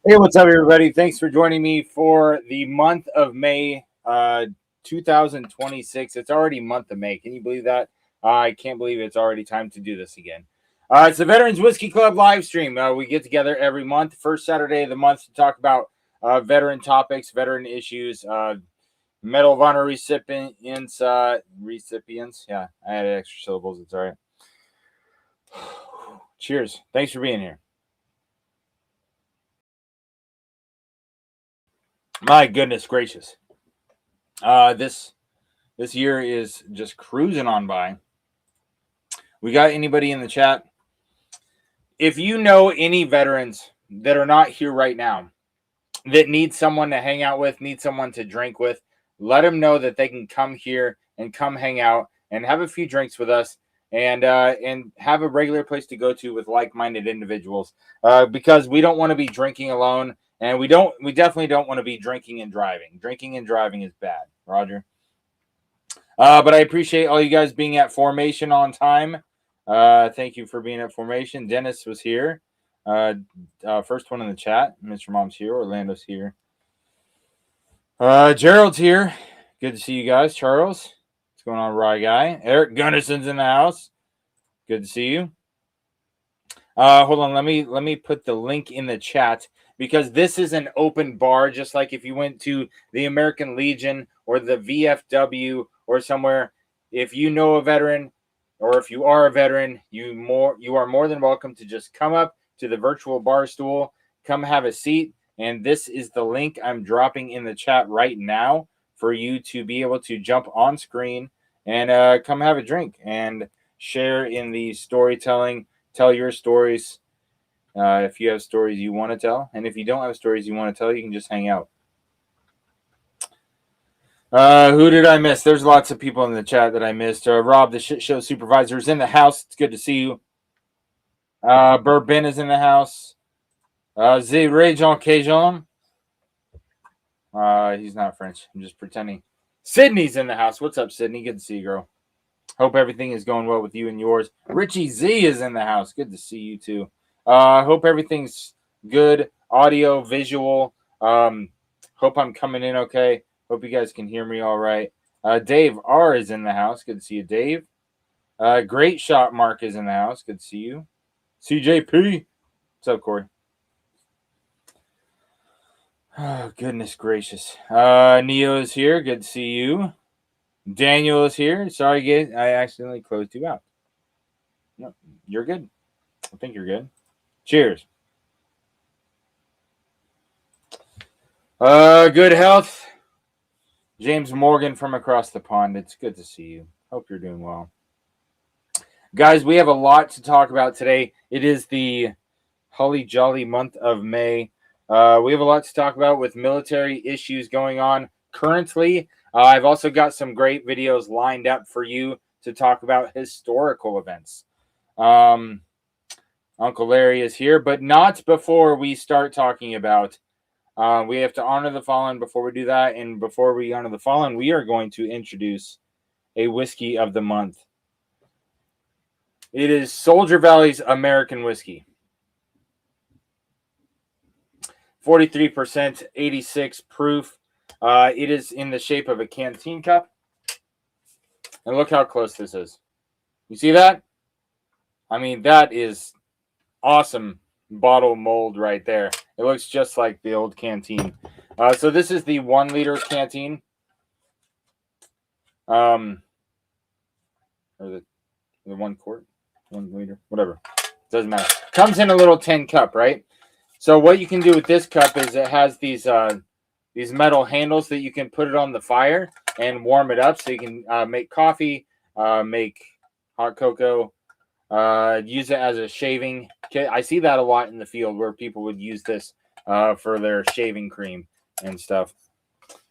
Hey, what's up, everybody? Thanks for joining me for the month of May, 2026. It's already month of May. Can you believe that? I can't believe it's already time to do this again. It's the Veterans Whiskey Club live stream. We get together every month, first Saturday of the month, to talk about veteran topics, veteran issues, Medal of Honor recipients. Yeah, I added extra syllables. It's all right. Cheers. Thanks for being here. My goodness gracious. This year is just cruising on by. We got anybody in the chat? If you know any veterans that are not here right now that need someone to hang out with, need someone to drink with, let them know that they can come here and come hang out and have a few drinks with us and have a regular place to go to with like-minded individuals, because we don't want to be drinking alone, and we definitely don't want to be drinking and driving. Drinking and driving is bad, Roger. But I appreciate all you guys being at formation on time. Thank you for being at formation. Dennis was here. First one in the chat. Mr. Mom's here. Orlando's here. Gerald's here. Good to see you guys. Charles, what's going on, Rye Guy? Eric Gunnarson's in the house. Good to see you. Hold on. Let me put the link in the chat, because this is an open bar, just like if you went to the American Legion or the VFW or somewhere. If you know a veteran, or if you are a veteran, you are more than welcome to just come up to the virtual bar stool, come have a seat, and this is the link I'm dropping in the chat right now for you to be able to jump on screen and come have a drink and share in the storytelling. Tell your stories, if you have stories you want to tell, and if you don't have stories you want to tell, you can just hang out. Who did I miss? There's lots of people in the chat that I missed. Rob, the shit show supervisor, is in the house. It's good to see you. Bourbon is in the house. The Rage en Cajun. He's not French. I'm just pretending. Sydney's in the house. What's up, Sydney? Good to see you, girl. Hope everything is going well with you and yours. Richie Z is in the house. Good to see you too. Hope everything's good. Audio, visual. Hope I'm coming in okay. Hope you guys can hear me all right. Dave R is in the house. Good to see you, Dave. Great Shot Mark is in the house. Good to see you. CJP. What's up, Corey? Oh, goodness gracious. Neo is here. Good to see you. Daniel is here. Sorry, guys. I accidentally closed you out. No, you're good. I think you're good. Cheers. Good health. James Morgan from across the pond. It's good to see you. Hope you're doing well. Guys, we have a lot to talk about today. It is the holly jolly month of May. We have a lot to talk about with military issues going on currently. I've also got some great videos lined up for you to talk about historical events. Uncle Larry is here, but not before we start talking about. We have to honor the fallen before we do that. And before we honor the fallen, we are going to introduce a whiskey of the month. It is Soldier Valley's American whiskey. 43%, 86 proof. It is in the shape of a canteen cup. And look how close this is. You see that? I mean, that is awesome bottle mold right there. It looks just like the old canteen. So this is the 1 liter canteen. Or the 1 quart, 1 liter, whatever. Doesn't matter. Comes in a little tin cup, right? So what you can do with this cup is it has these metal handles that you can put it on the fire and warm it up, so you can make coffee, make hot cocoa, use it as a shaving kit. I see that a lot in the field where people would use this for their shaving cream and stuff.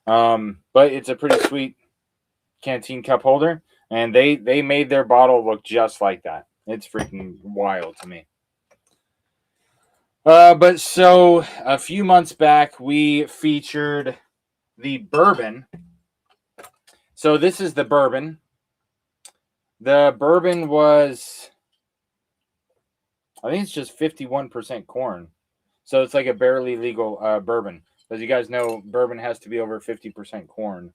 But it's a pretty sweet canteen cup holder, and they made their bottle look just like that. It's freaking wild to me. But so a few months back, we featured the bourbon. So this is the bourbon. The bourbon was, I think it's just 51% corn. So it's like a barely legal bourbon. As you guys know, bourbon has to be over 50% corn,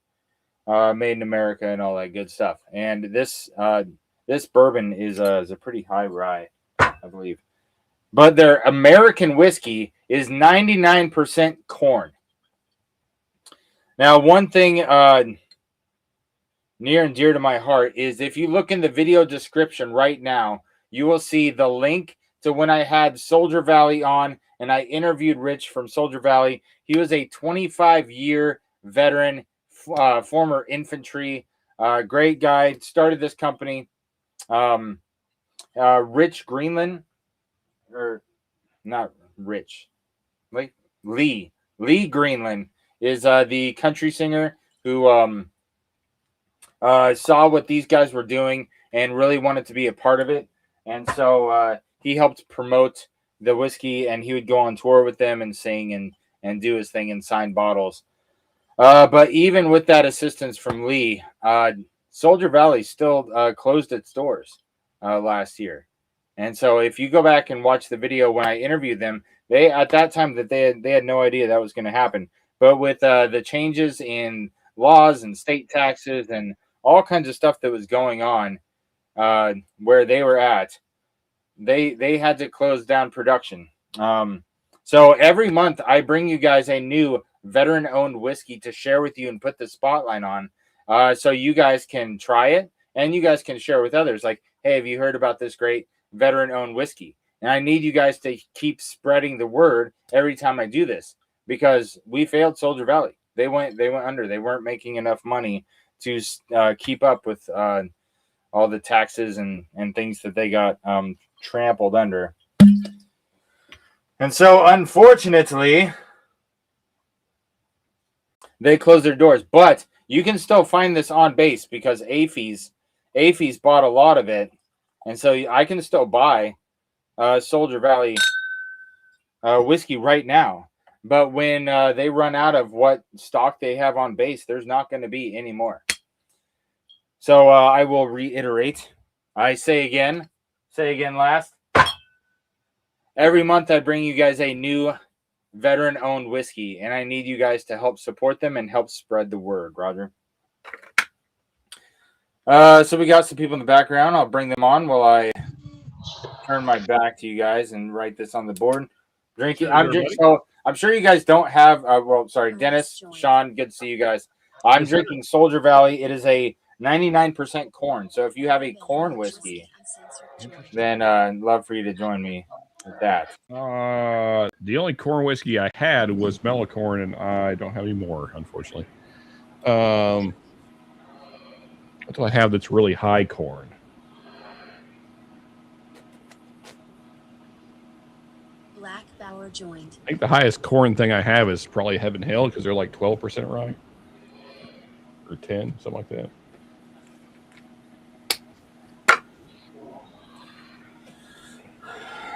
made in America and all that good stuff. And this bourbon is a pretty high rye, I believe. But their American whiskey is 99% corn. Now, one thing near and dear to my heart is if you look in the video description right now, you will see the link to when I had Soldier Valley on and I interviewed Rich from Soldier Valley. He was a 25-year veteran, former infantry, great guy, started this company. Rich Greenland, or not Rich, like Lee Greenland is the country singer who saw what these guys were doing and really wanted to be a part of it. And so he helped promote the whiskey, and he would go on tour with them and sing and do his thing and sign bottles. But even with that assistance from Lee, Soldier Valley still closed its doors last year. And so if you go back and watch the video when I interviewed them, they at that time that they had no idea that was going to happen. But with the changes in laws and state taxes and all kinds of stuff that was going on where they were at, they had to close down production. So every month I bring you guys a new veteran-owned whiskey to share with you and put the spotlight on, so you guys can try it and you guys can share with others. Like, hey, have you heard about this great veteran-owned whiskey? And I need you guys to keep spreading the word every time I do this, because we failed Soldier Valley. They went under. They weren't making enough money to keep up with all the taxes and things that they got trampled under. And so, unfortunately, they closed their doors. But you can still find this on base because AFES bought a lot of it. And so I can still buy Soldier Valley whiskey right now. But when they run out of what stock they have on base, there's not going to be any more. So I will reiterate. I say again last. Every month I bring you guys a new veteran-owned whiskey, and I need you guys to help support them and help spread the word, Roger. So we got some people in the background. I'll bring them on while I turn my back to you guys and write this on the board. Drinking. So I'm sure you guys don't have. Dennis, Sean, good to see you guys. I'm drinking Soldier Valley. It is a 99% corn. So if you have a corn whiskey, then I'd love for you to join me with that. The only corn whiskey I had was mellow corn, and I don't have any more, unfortunately. What do I have that's really high corn? Black Bauer joined. I think the highest corn thing I have is probably Heaven Hill, because they're like 12% rye. Or 10, something like that.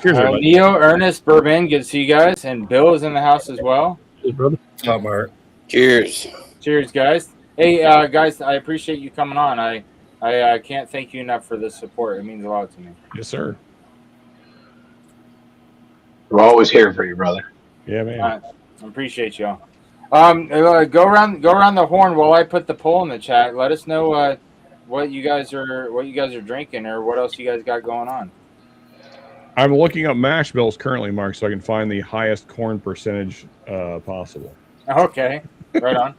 Cheers, Neo, Ernest, Bourbon, good to see you guys. And Bill is in the house as well. Cheers, brother. Top Mark. Cheers. Cheers, guys. Hey, guys, I appreciate you coming on. I can't thank you enough for the support. It means a lot to me. Yes, sir. We're always here for you, brother. Yeah, man. I appreciate y'all. Go around the horn while I put the poll in the chat. Let us know what you guys are drinking or what else you guys got going on. I'm looking up mash bills currently, Mark, so I can find the highest corn percentage possible. Okay, right on.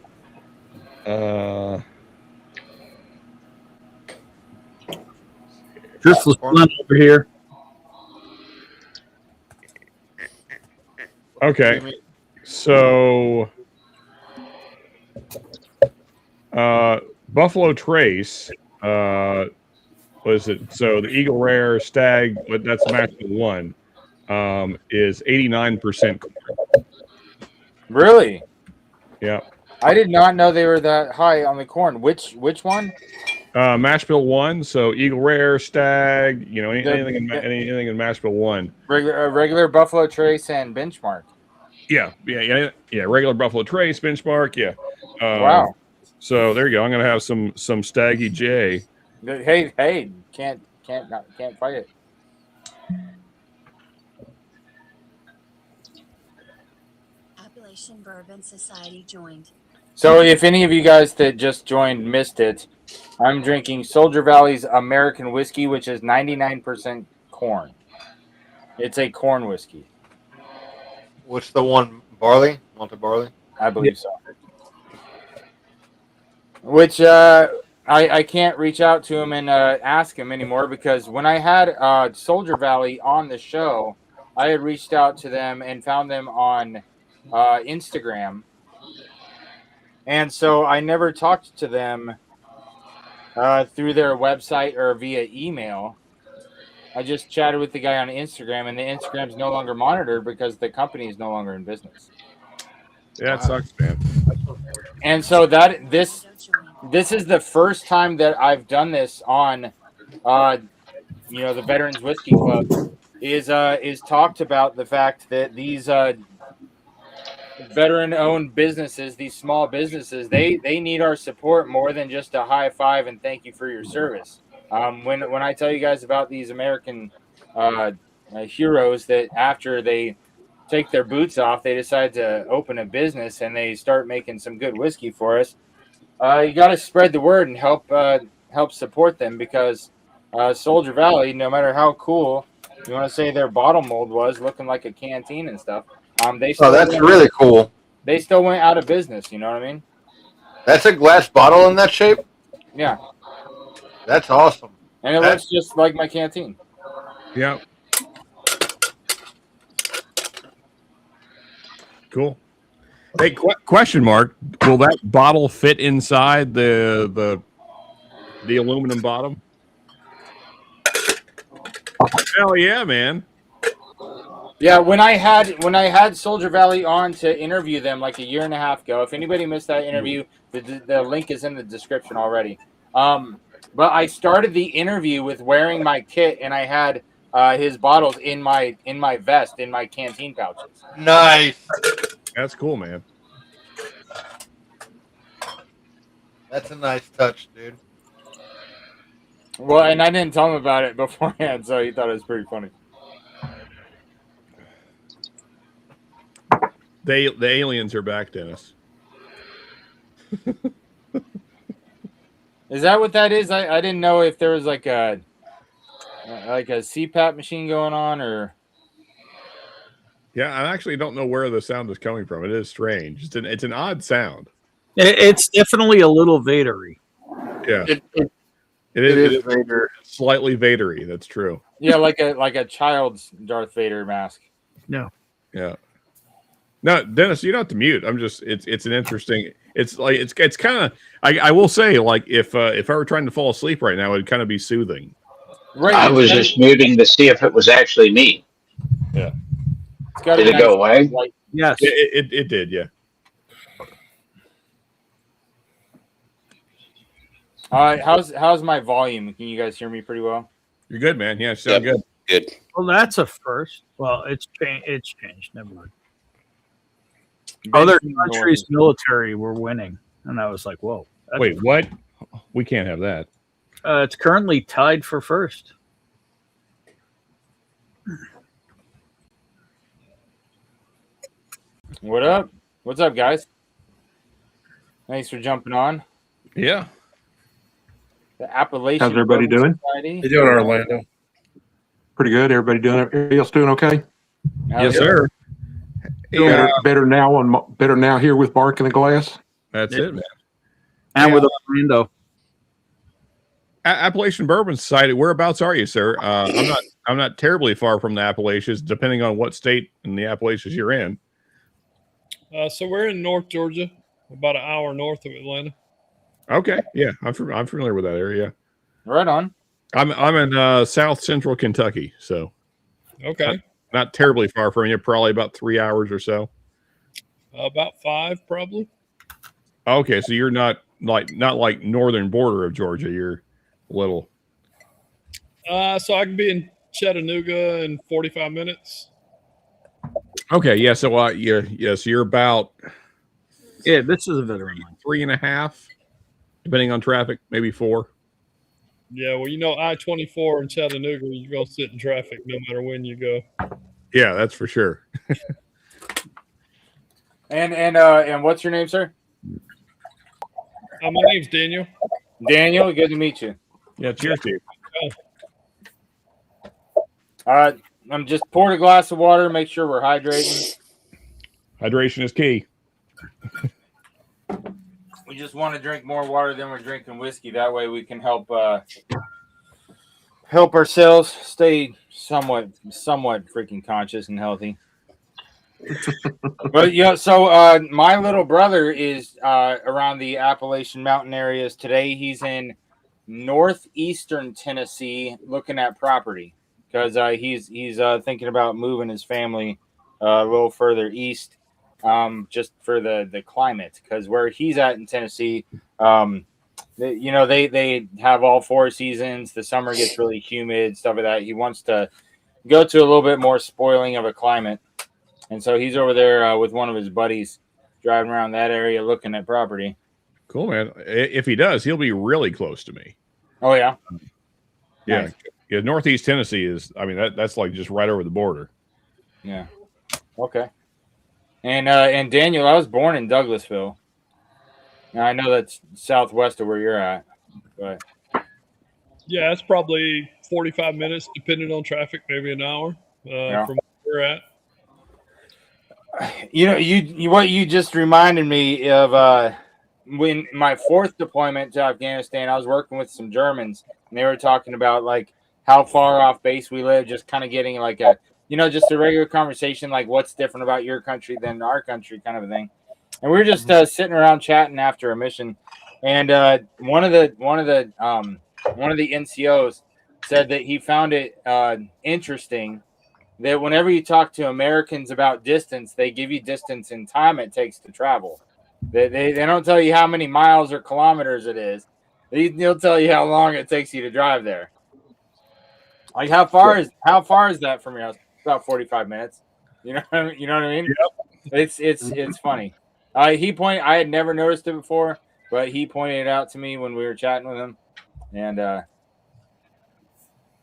This was fun over here. Okay, so Buffalo Trace, what is it? So the Eagle Rare Stag, that's match 1, is 89% corn. Really? Yeah. I did not know they were that high on the corn. Which one? Mash Bill 1, so Eagle Rare, Stag, anything in Mash Bill 1. Regular Buffalo Trace and Benchmark. Yeah. Regular Buffalo Trace, Benchmark, yeah. Wow. So there you go. I'm gonna have some Staggy J. Hey, can't fight it. Appalachian Bourbon Society joined. So if any of you guys that just joined missed it, I'm drinking Soldier Valley's American whiskey, which is 99% corn. It's a corn whiskey. What's the one? Barley? Malted barley? I believe so. Which I can't reach out to him and ask him anymore, because when I had Soldier Valley on the show, I had reached out to them and found them on Instagram. And so I never talked to them through their website or via email. I just chatted with the guy on Instagram, and the Instagram's no longer monitored because the company is no longer in business. Yeah, it sucks, man. And so this is the first time that I've done this on, the Veterans Whiskey Club is talked about the fact that these veteran-owned businesses, these small businesses, they need our support more than just a high five and thank you for your service. When I tell you guys about these American heroes that after they take their boots off, they decide to open a business and they start making some good whiskey for us. You got to spread the word and help support them, because Soldier Valley, no matter how cool you want to say their bottle mold was, looking like a canteen and stuff, That's really cool. They still went out of business. You know what I mean? That's a glass bottle in that shape? Yeah. That's awesome. And it looks just like my canteen. Yeah. Cool. Hey, question mark. Will that bottle fit inside the aluminum bottom? Hell yeah, man. Yeah, when I had Soldier Valley on to interview them like a year and a half ago. If anybody missed that interview, the link is in the description already. But I started the interview with wearing my kit, and I had his bottles in my vest, in my canteen pouches. Nice. That's cool, man. That's a nice touch, dude. Well, and I didn't tell him about it beforehand, so he thought it was pretty funny. The aliens are back, Dennis. Is that what that is? I didn't know if there was like a CPAP machine going on, or. Yeah, I actually don't know where the sound is coming from. It is strange. It's an odd sound. It's definitely a little Vader-y. Yeah, It is Vader. slightly Vader-y. That's true. Yeah, like a child's Darth Vader mask. No. Yeah. No, Dennis, you don't have to mute. I'm just it's an interesting. It's like it's kind of. I will say, like, if I were trying to fall asleep right now, it'd kind of be soothing. Right. I was just muting to see if it was actually me. Yeah. Did it go away? Yes. It did. Yeah. All right. How's my volume? Can you guys hear me pretty well? You're good, man. Yeah, you sound good. Good. Well, that's a first. Well, it's changed. Never mind. Ben Other seems countries' military were winning, and I was like, "Whoa!" Wait, what? We can't have that. It's currently tied for first. What up? What's up, guys? Thanks for jumping on. Yeah. The Appalachian. How's everybody Bourbon doing? Society. You doing, Orlando? Pretty good. Everybody else doing okay? Yes, sir. Better, better now here with Bark in the Glass. That's it, man. And with Orlando. Appalachian Bourbon Society. Whereabouts are you, sir? I'm not terribly far from the Appalachians, depending on what state in the Appalachians you're in. So we're in North Georgia, about an hour north of Atlanta. Okay, yeah, I'm familiar with that area. Right on. I'm in South Central Kentucky, so Okay. not terribly far from you. Probably about 3 hours or so. About 5, probably. Okay, so you're not like northern border of Georgia. You're a little. So I can be in Chattanooga in 45 minutes. Okay, yeah. So you're about Yeah, this is a veteran. 3.5, depending on traffic, maybe 4. Yeah, well, I-24 in Chattanooga, you're going to sit in traffic no matter when you go. Yeah, that's for sure. And what's your name, sir? My name's Daniel. Daniel. Good to meet you. Yeah, cheers to you. I'm just poured a glass of water. Make sure we're hydrating. Hydration is key. We just want to drink more water than we're drinking whiskey. That way we can help ourselves stay somewhat freaking conscious and healthy. But yeah, so my little brother is around the Appalachian Mountain areas today. He's in northeastern Tennessee looking at property because he's thinking about moving his family a little further east, just for the climate. Because where he's at in Tennessee, they have all 4 seasons. The summer gets really humid, stuff like that. He wants to go to a little bit more spoiling of a climate. And so he's over there with one of his buddies driving around that area looking at property. Cool, man. If he does, he'll be really close to me. Oh, yeah? Yeah. Nice. Yeah, Northeast Tennessee is, I mean, that's like just right over the border. Yeah. Okay. And Daniel, I was born in Douglasville. Now, I know that's southwest of where you're at, but Yeah, it's probably 45 minutes, depending on traffic, maybe an hour from where we're at. What you just reminded me of when my 4th deployment to Afghanistan, I was working with some Germans, and they were talking about like how far off base we live, just kind of getting like a, just a regular conversation, like what's different about your country than our country, kind of a thing. And we were just sitting around chatting after a mission, and one of the NCOs said that he found it interesting that whenever you talk to Americans about distance, they give you distance and time it takes to travel. They don't tell you how many miles or kilometers it is. They'll tell you how long it takes you to drive there. Like how far is that from your house? About 45 minutes. You know what I mean? Yep. It's funny. I had never noticed it before, but he pointed it out to me when we were chatting with him, and I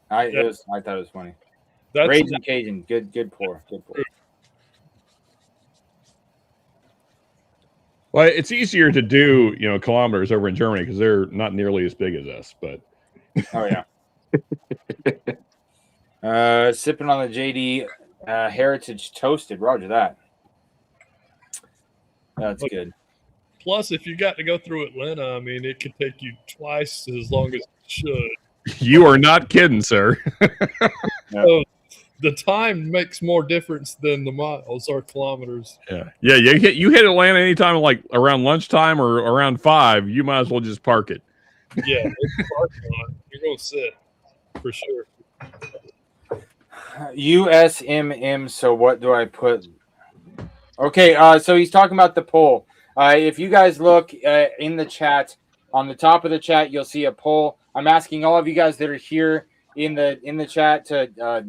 thought it was funny. Raging Cajun, good pour. Well, it's easier to do, kilometers over in Germany because they're not nearly as big as us. But oh yeah. Sipping on the JD Heritage Toasted. Roger that. That's good. Plus, if you got to go through Atlanta, I mean, it could take you twice as long as it should. You are not kidding, sir. So the time makes more difference than the miles or kilometers. Yeah. You hit Atlanta anytime like around lunchtime or around 5, you might as well just park it. Yeah, you're going to sit for sure. USMM. So what do I put? Okay, so he's talking about the poll. If you guys look in the chat, on the top of the chat, you'll see a poll. I'm asking all of you guys that are here in the chat to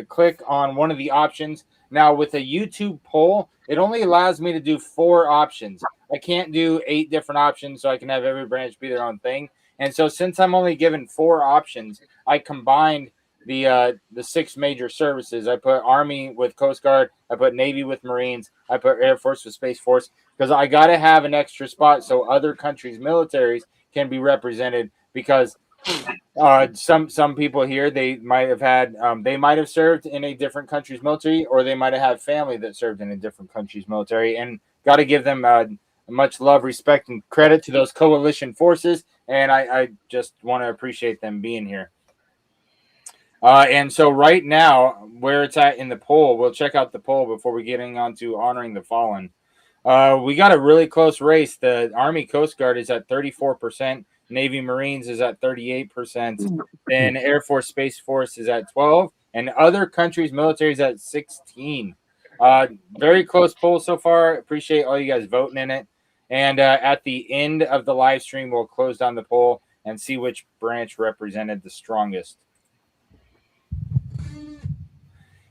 click on one of the options. Now, with a YouTube poll, it only allows me to do 4 options. I can't do 8 different options, so I can have every branch be their own thing. And so since I'm only given 4 options, I combined the 6 major services. I put Army with Coast Guard. I put Navy with Marines. I put Air Force with Space Force because I got to have an extra spot so other countries' militaries can be represented because some people here, they might have served in a different country's military, or they might have had family that served in a different country's military, and got to give them much love, respect, and credit to those coalition forces. And I just want to appreciate them being here. And so right now, where it's at in the poll, we'll check out the poll before we get on to honoring the fallen. We got a really close race. The Army Coast Guard is at 34%. Navy Marines is at 38%. Then Air Force Space Force is at 12%. And other countries' military is at 16%. Very close poll so far. Appreciate all you guys voting in it. And at the end of the live stream, we'll close down the poll and see which branch represented the strongest.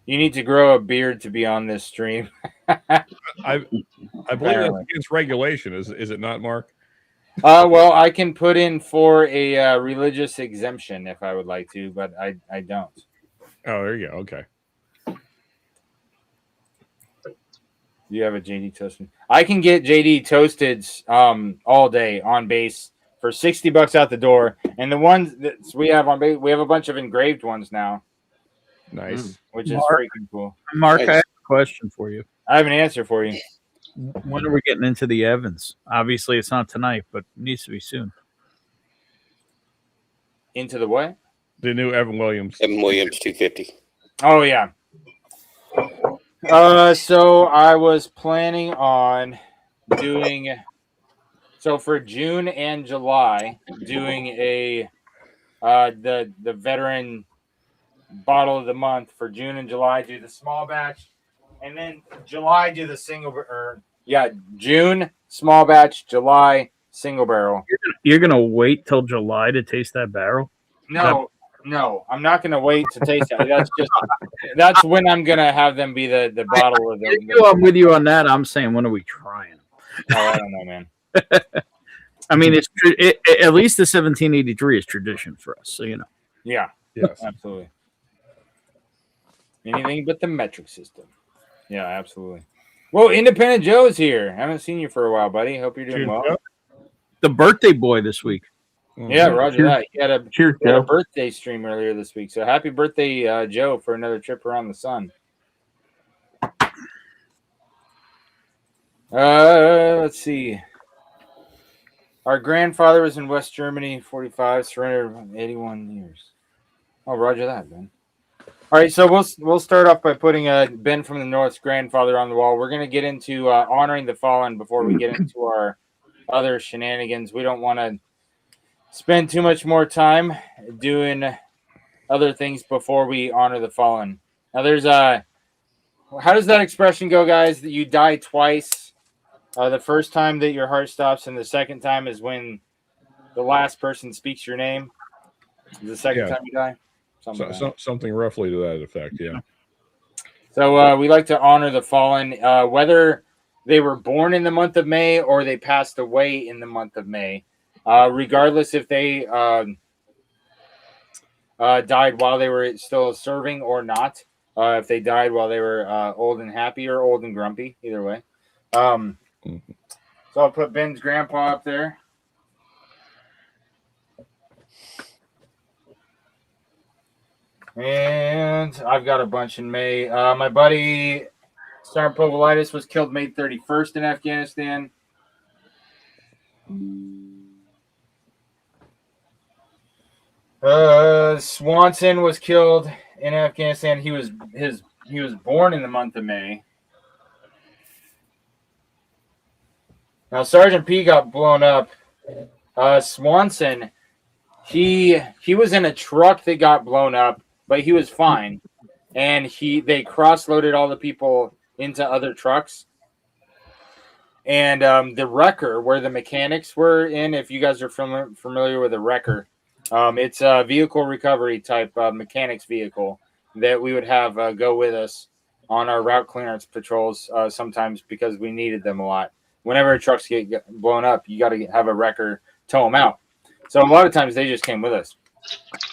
You need to grow a beard to be on this stream. I believe that's against regulation. Is it not, Mark? Well, I can put in for a religious exemption if I would like to, but I don't. Oh, there you go. Okay. You have a JD toasted. I can get JD toasted all day on base for $60 out the door. And the ones that we have on base, we have a bunch of engraved ones now, Nice. which is Mark. freaking cool. Mark, I Nice. have a question for you. I have an answer for you. When are we getting into the Evans? Obviously, it's not tonight, but it needs to be soon. Into the what? The new Evan Williams. Evan Williams 250. Oh yeah. So I was planning on doing for June and July doing a the veteran bottle of the month for June and July, do the small batch, and then July do the single June small batch, July single barrel. You're gonna wait till July to taste that barrel? No, I'm not gonna wait to taste that. That's when I'm gonna have them be the bottle of the. I'm with you on that. I'm saying, when are we trying? Oh, I don't know, man. I mean, at least the 1783 is tradition for us, so you know. Yeah, Yes. absolutely. Anything but the metric system. Yeah, absolutely. Well, Independent Joe's here. Haven't seen you for a while, buddy. Hope you're doing Cheers, well. Joe. The birthday boy this week. Yeah, Roger Cheers. that. He had a Cheers, He had a Joe. birthday stream earlier this week. So happy birthday, Joe, for another trip around the sun. Let's see. Our grandfather was in West Germany, 45, surrendered 81 years. Oh, Roger that, Ben. All right, so we'll start off by putting Ben from the North's grandfather on the wall. We're going to get into honoring the fallen before we get into our other shenanigans. We don't want to spend too much more time doing other things before we honor the fallen. Now, there's how does that expression go, guys? That you die twice. The first time that your heart stops, and the second time is when the last person speaks your name. The second time you die. Something roughly to that effect, yeah. So we like to honor the fallen, whether they were born in the month of May or they passed away in the month of May. Regardless if they died while they were still serving or not. If they died while they were old and happy or old and grumpy, either way. So I'll put Ben's grandpa up there. And I've got a bunch in May. My buddy Sergeant Povolitis was killed May 31st in Afghanistan. Swanson was killed in Afghanistan. He was born in the month of May. Now Sergeant P got blown up. Swanson, he was in a truck that got blown up, but he was fine. And they cross-loaded all the people into other trucks. And the wrecker, where the mechanics were in, if you guys are familiar with a wrecker, it's a vehicle recovery type mechanics vehicle that we would have go with us on our route clearance patrols sometimes because we needed them a lot. Whenever trucks get blown up, you got to have a wrecker tow them out. So a lot of times they just came with us.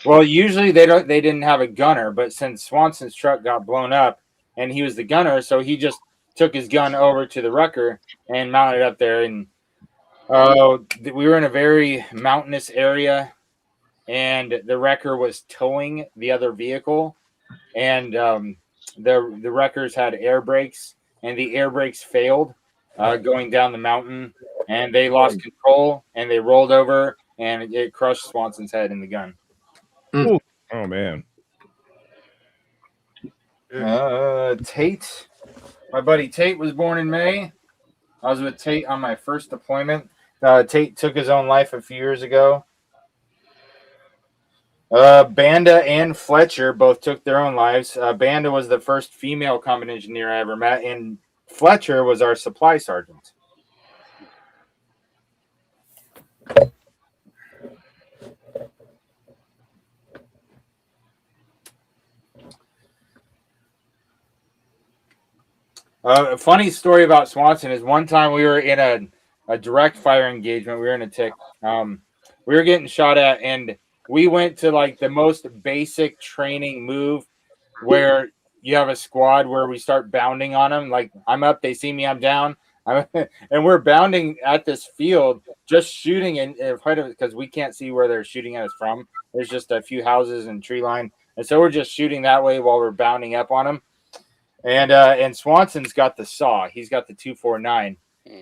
Well, usually they didn't have a gunner, but since Swanson's truck got blown up and he was the gunner, so he just took his gun over to the wrecker and mounted up there. And we were in a very mountainous area, and the wrecker was towing the other vehicle, and the wreckers had air brakes, and the air brakes failed going down the mountain, and they lost control, and they rolled over, and it crushed Swanson's head in the gun. Oh man. Tate, my buddy Tate was born in May. I was with Tate on my first deployment. Tate took his own life a few years ago. Banda and Fletcher both took their own lives. Banda was the first female combat engineer I ever met, and Fletcher was our supply sergeant. A funny story about Swanson is one time we were in a direct fire engagement. We were in a tick. We were getting shot at, and we went to like the most basic training move where you have a squad where we start bounding on them. Like I'm up, they see me, I'm down, and we're bounding at this field, just shooting in front of it because we can't see where they're shooting at us from. There's just a few houses and tree line, and so we're just shooting that way while we're bounding up on them. And Swanson's got the saw. He's got the 249,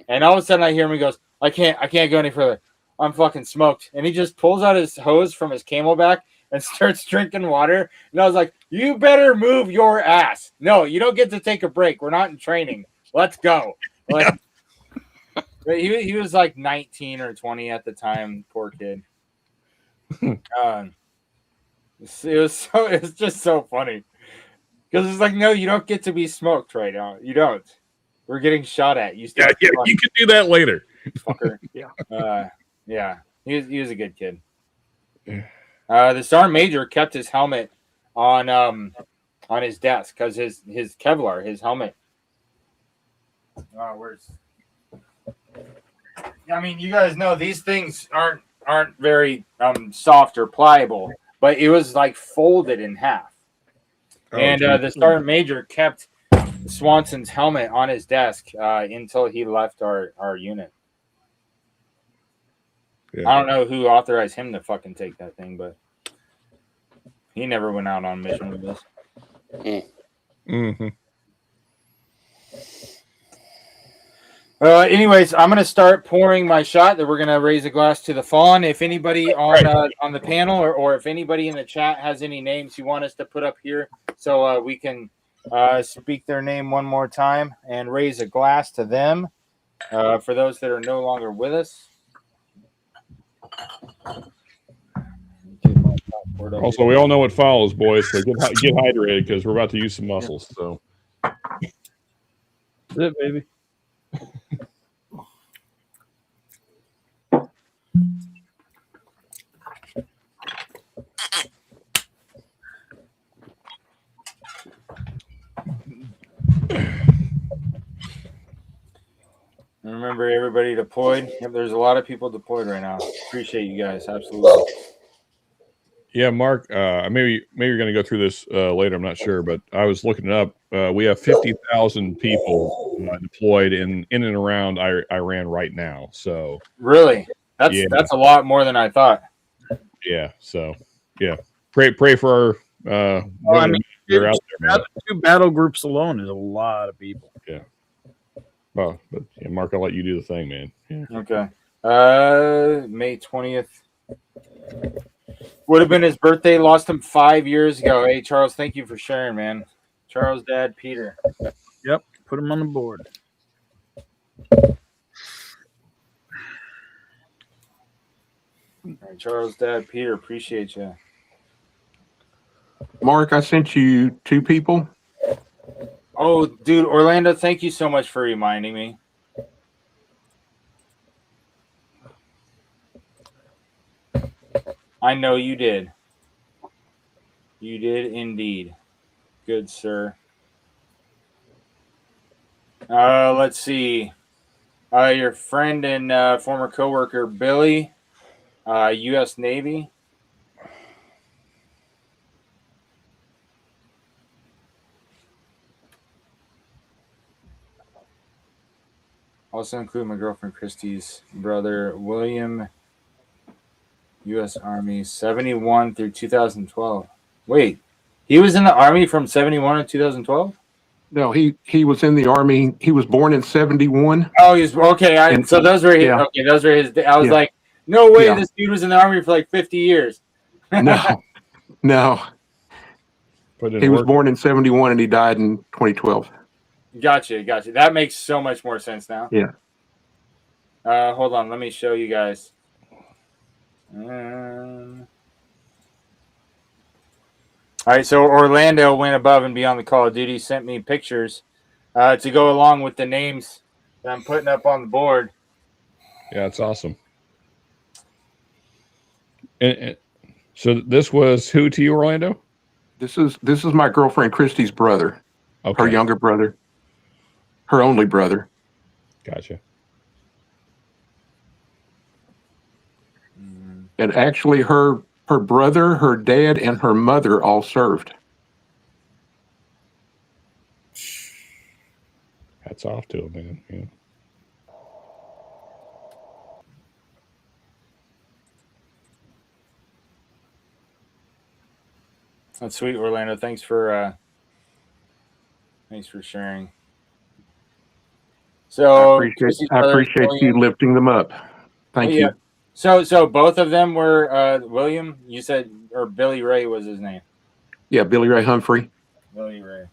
and all of a sudden I hear him. He goes, I can't go any further. I'm fucking smoked. And he just pulls out his hose from his camelback and starts drinking water. And I was like, you better move your ass. No, you don't get to take a break. We're not in training. Let's go. Like, he was like 19 or 20 at the time. Poor kid. It was just so funny. Because it's like, no, you don't get to be smoked right now. You don't. We're getting shot at. You can do that later. Fucker. Yeah. He was a good kid. The Sergeant Major kept his helmet on his desk because his Kevlar, his helmet. I mean, you guys know these things aren't very soft or pliable, but it was like folded in half. The Sergeant Major kept Swanson's helmet on his desk until he left our unit. Yeah. I don't know who authorized him to fucking take that thing, but he never went out on mission with us. Mm-hmm. Anyways, I'm gonna start pouring my shot. That we're gonna raise a glass to the fallen. If anybody on the panel or if anybody in the chat has any names you want us to put up here, so we can speak their name one more time and raise a glass to them. For those that are no longer with us. Also, we all know what follows, boys. So get hydrated because we're about to use some muscles. So that's it, baby. Remember, everybody deployed. Yep, there's a lot of people deployed right now. Appreciate you guys, absolutely. Yeah, Mark. Maybe you're going to go through this later. I'm not sure, but I was looking it up. We have 50,000 people deployed in and around Iran right now. So really, that's a lot more than I thought. Yeah. So yeah, pray for our. They're out there, man. 2 battle groups alone is a lot of people. Yeah. Well, but yeah, Mark, I'll let you do the thing, man. Yeah. Okay. May 20th. Would have been his birthday. Lost him 5 years ago. Hey, Charles, thank you for sharing, man. Charles' dad, Peter. Yep. Put him on the board. All right, Charles' dad, Peter, appreciate you. Mark, I sent you 2 people. Oh, dude, Orlando, thank you so much for reminding me. I know you did. You did indeed. Good, sir. Let's see. Your friend and former coworker, Billy, U.S. Navy. Also include my girlfriend Christy's brother, William, U.S. Army, 71 through 2012. Wait, he was in the Army from 71 to 2012? No, he was in the Army. He was born in 71. Oh, he's okay. So those were his. Yeah. Okay, those were his. I was like, no way, this dude was in the Army for like 50 years. No. He was born in 71 and he died in 2012. Gotcha. That makes so much more sense now. Yeah. Hold on. Let me show you guys. All right. So Orlando went above and beyond the Call of Duty, sent me pictures to go along with the names that I'm putting up on the board. Yeah, it's awesome. And so this was who to you, Orlando? This is my girlfriend Christy's brother. Okay. Her younger brother. Her only brother. Gotcha. And actually her brother, her dad, and her mother all served. hats off to him, man. Yeah. That's sweet, Orlando. Thanks for sharing. So I appreciate you lifting them up. Thank you. So both of them were William. You said, or Billy Ray was his name. Yeah, Billy Ray Humphrey. Billy Ray.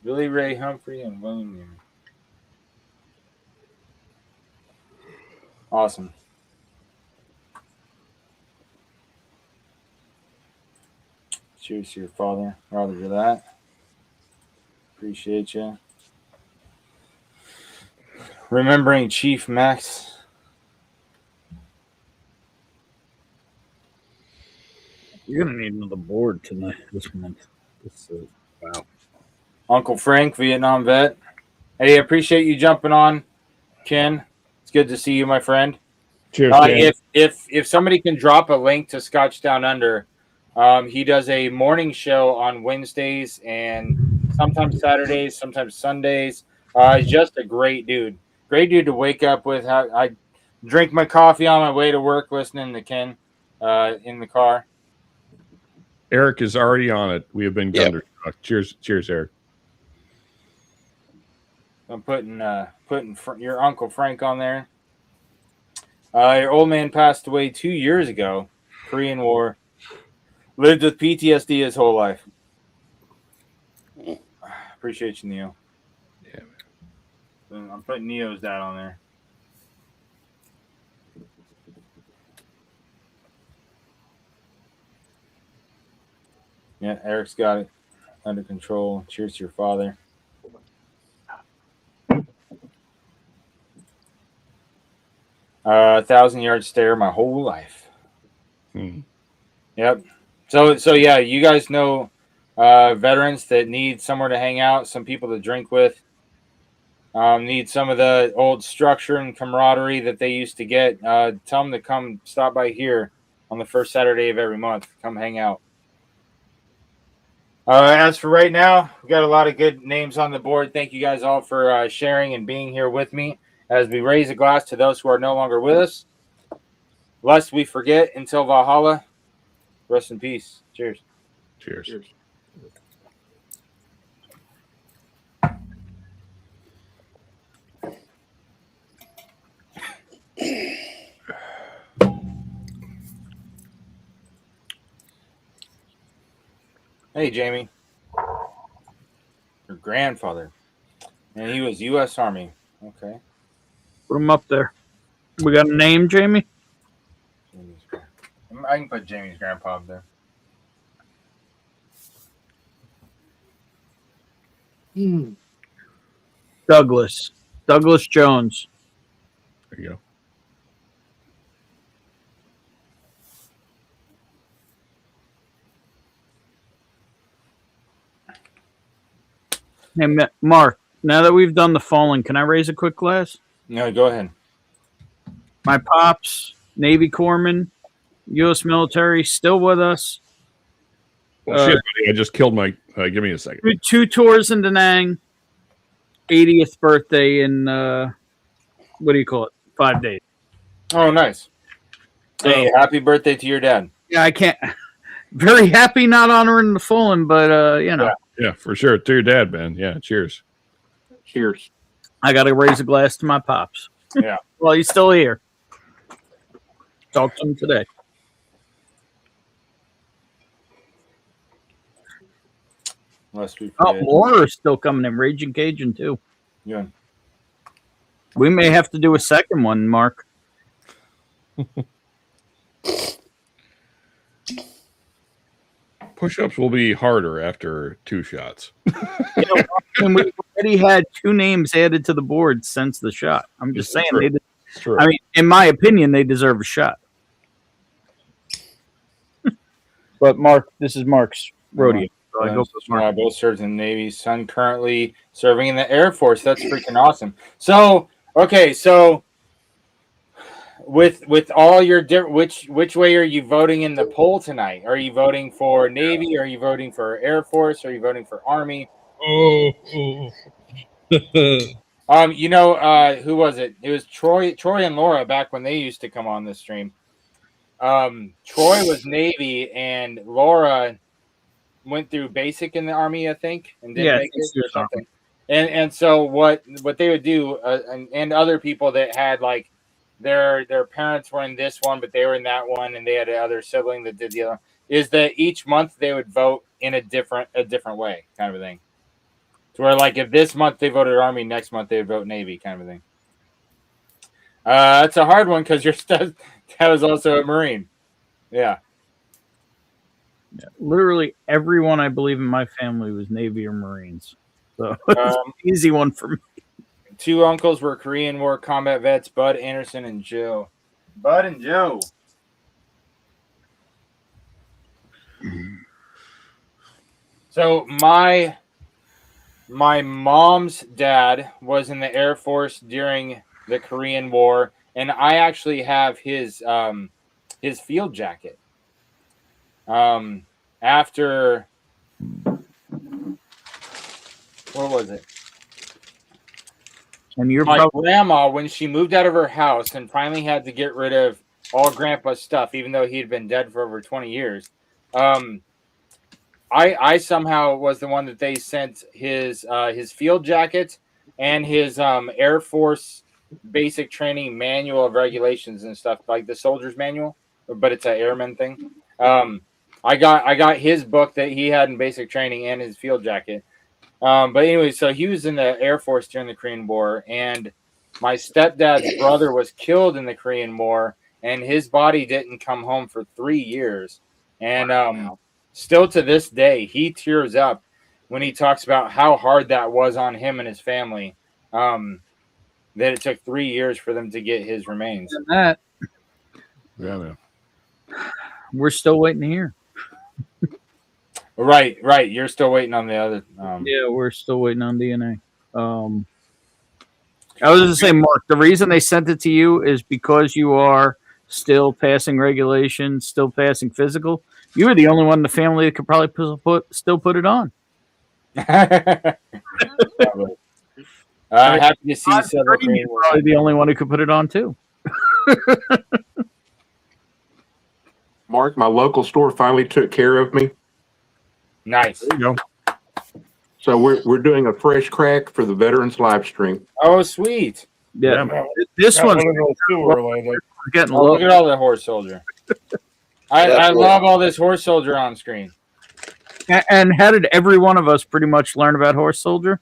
Billy Ray Humphrey and William. Awesome. Cheers to your father. Rather for that. Appreciate you. Remembering Chief Max. You're gonna need another board tonight this month. Wow. Uncle Frank, Vietnam vet. Hey, appreciate you jumping on, Ken. It's good to see you, my friend. Cheers, Ken. If somebody can drop a link to Scotch Down Under, he does a morning show on Wednesdays and sometimes Saturdays, sometimes Sundays. He's just a great dude. Great dude to wake up with. I drink my coffee on my way to work listening to Ken in the car. Eric is already on it. We have been thunderstruck. Cheers, Eric. I'm putting your Uncle Frank on there. Your old man passed away 2 years ago, Korean War. Lived with PTSD his whole life. Appreciate you, Neo. Yeah, man. I'm putting Neo's dad on there. Yeah, Eric's got it under control. Cheers to your father. A 1,000-yard stare my whole life. Yep. So yeah, you guys know veterans that need somewhere to hang out, some people to drink with, need some of the old structure and camaraderie that they used to get. Tell them to come stop by here on the first Saturday of every month. Come hang out. As for right now, we got a lot of good names on the board. Thank you guys all for sharing and being here with me as we raise a glass to those who are no longer with us. Lest we forget, until Valhalla, rest in peace. Cheers. Cheers. Cheers. Hey, Jamie. Your grandfather. And he was U.S. Army. Okay. Put him up there. We got a name, Jamie? I can put Jamie's grandpa up there. Douglas Jones. There you go. Hey, Mark, now that we've done the fallen, can I raise a quick glass? No, go ahead. My pops, Navy corpsman, U.S. military, still with us. Well, shit, buddy, I just killed my. Give me a second. 2 tours in Da Nang, 80th birthday in, what do you call it? 5 days. Oh, nice. Hey, happy birthday to your dad. Yeah, I can't. Very happy not honoring the fallen, but, you know. Yeah, for sure. To your dad, man. Yeah, cheers. Cheers. I got to raise a glass to my pops. Yeah. Well, he's still here. Talk to him today. More is still coming in. Raging Cajun, too. Yeah. We may have to do a second one, Mark. Push-ups will be harder after 2 shots. You know, and we already had 2 names added to the board since the shot. I'm just saying. I mean, in my opinion, they deserve a shot. But Mark, this is Mark's rodeo. Both served in the Navy. Son currently serving in the Air Force. That's freaking awesome. So, okay, so with all your which way are you voting in the poll tonight? Are you voting for Navy? Are you voting for Air Force? Are you voting for Army? Oh. Who was it? It was Troy and Laura back when they used to come on this stream. Troy was Navy and Laura went through basic in the Army, I think, and didn't make it or something. And so what they would do, and other people that had like their parents were in this one, but they were in that one, and they had another sibling that did the other, is that each month they would vote in a different way, kind of a thing. To where like if this month they voted Army, next month they would vote Navy, kind of a thing. That's a hard one because your dad was also a Marine. Yeah. Literally everyone I believe in my family was Navy or Marines. So it's an easy one for me. 2 uncles were Korean War combat vets, Bud, Anderson, and Joe. Bud and Joe. So my mom's dad was in the Air Force during the Korean War, and I actually have his field jacket. After what was it? And my grandma, when she moved out of her house and finally had to get rid of all Grandpa's stuff, even though he had been dead for over 20 years, I somehow was the one that they sent his field jacket and his Air Force basic training manual of regulations and stuff, like the soldier's manual, but it's an airman thing. I got his book that he had in basic training and his field jacket. But anyway, so he was in the Air Force during the Korean War, and my stepdad's brother was killed in the Korean War, and his body didn't come home for 3 years. And still to this day, he tears up when he talks about how hard that was on him and his family, that it took 3 years for them to get his remains. That, yeah, man. We're still waiting to hear. Right. You're still waiting on the other. Yeah, we're still waiting on DNA. I was going to say, Mark, the reason they sent it to you is because you are still passing regulations, still passing physical. You were the only one in the family that could probably still put it on. Happy to see several. You're probably the only one who could put it on too. Mark, my local store finally took care of me. Nice. There you go. So we're doing a fresh crack for the veterans live stream. Oh, sweet. Yeah, this one's getting low. Look at all the horse soldier. I love all this horse soldier on screen. And how did every one of us pretty much learn about horse soldier?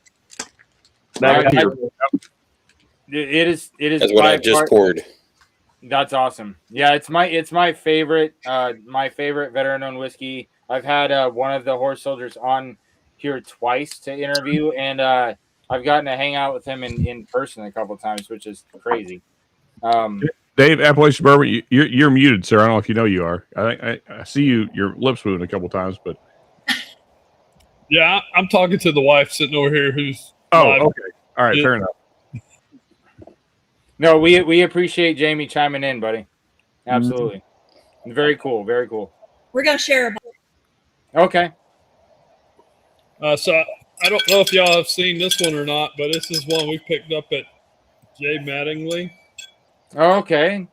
It is. That's what I just poured. That's awesome. Yeah, it's my favorite. My favorite veteran-owned whiskey. I've had one of the horse soldiers on here twice to interview, and I've gotten to hang out with him in person a couple times, which is crazy. Dave, Appalachian Bourbon, you're muted, sir. I don't know if you know you are. I see your lips moving a couple times, but yeah, I'm talking to the wife sitting over here who's okay. All right, fair enough. No, we appreciate Jamie chiming in, buddy. Absolutely. Very cool. Very cool. We're gonna share a Okay. So I don't know if y'all have seen this one or not, but this is one we picked up at Jay Mattingly. Oh, okay.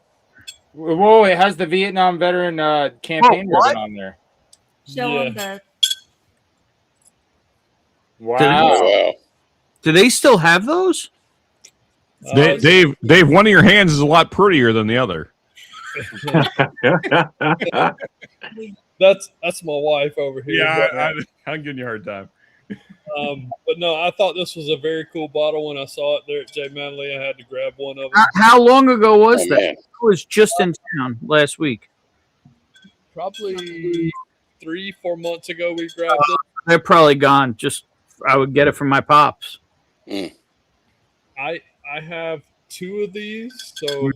Whoa, it has the Vietnam veteran campaign ribbon on there. show them the. Wow. Do they still have those? Dave, one of your hands is a lot prettier than the other. That's my wife over here. Yeah, I'm giving you a hard time. But no, I thought this was a very cool bottle when I saw it there at Jay Manley. I had to grab one of them. How long ago was that? Man. It was just in town last week. Probably 3-4 months ago we grabbed it. They're probably gone. I would get it from my pops. I have 2 of these, so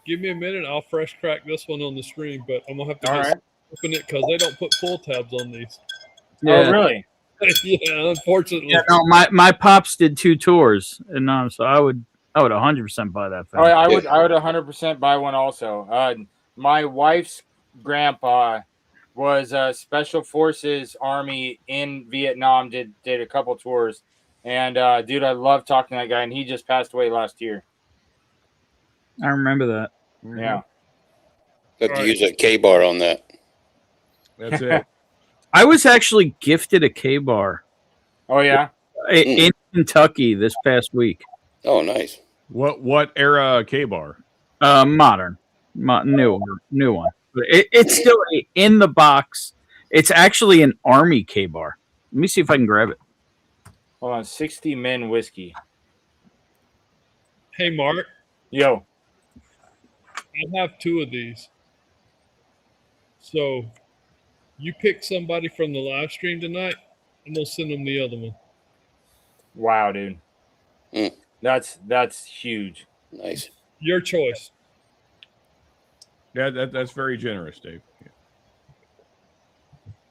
give me a minute. I'll fresh crack this one on the stream, but I'm gonna have to open it because they don't put pull tabs on these. Yeah. Oh, really? Yeah, unfortunately. Yeah, no, my pops did 2 tours, and so I I would 100% buy that. Oh, I would 100% buy one also. My wife's grandpa was Special Forces Army in Vietnam. Did a couple tours, and dude, I love talking to that guy, and he just passed away last year. I remember that. Yeah. Got to use a K-bar on that. That's it. I was actually gifted a K-bar. Oh yeah. In Kentucky this past week. Oh, nice. What era K-bar? Modern, new one. But it's still in the box. It's actually an Army K-bar. Let me see if I can grab it. Hold on, 60 Men whiskey. Hey, Mark, Yo. I have 2 of these. So you pick somebody from the live stream tonight, and we'll send them the other one. Wow, dude. That's huge. Nice. Your choice. Yeah, that's very generous, Dave.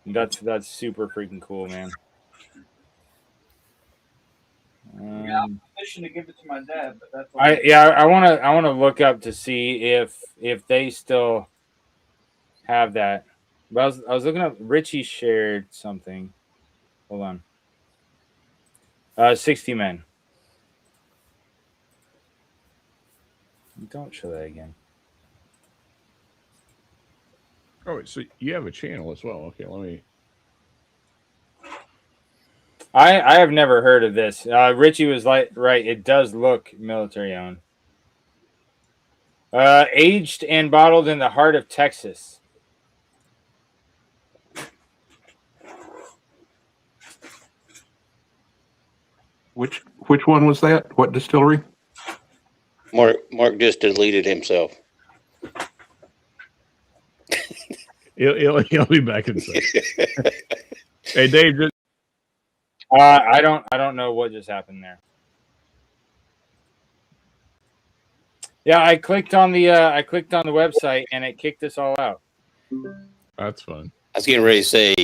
Yeah. That's super freaking cool, man. I'm permission to give it to my dad, but that's I want to look up to see if they still have that. But I was looking up. Richie shared something. Hold on. 60 Men. Don't show that again. Oh, so you have a channel as well. Okay, let me. I have never heard of this. Richie was right. It does look military owned. Aged and bottled in the heart of Texas. Which one was that? What distillery? Mark just deleted himself. He'll be back in a second. Hey, Dave. I don't know what just happened there. Yeah, I clicked on the website and it kicked us all out. That's fun. I was getting ready to say,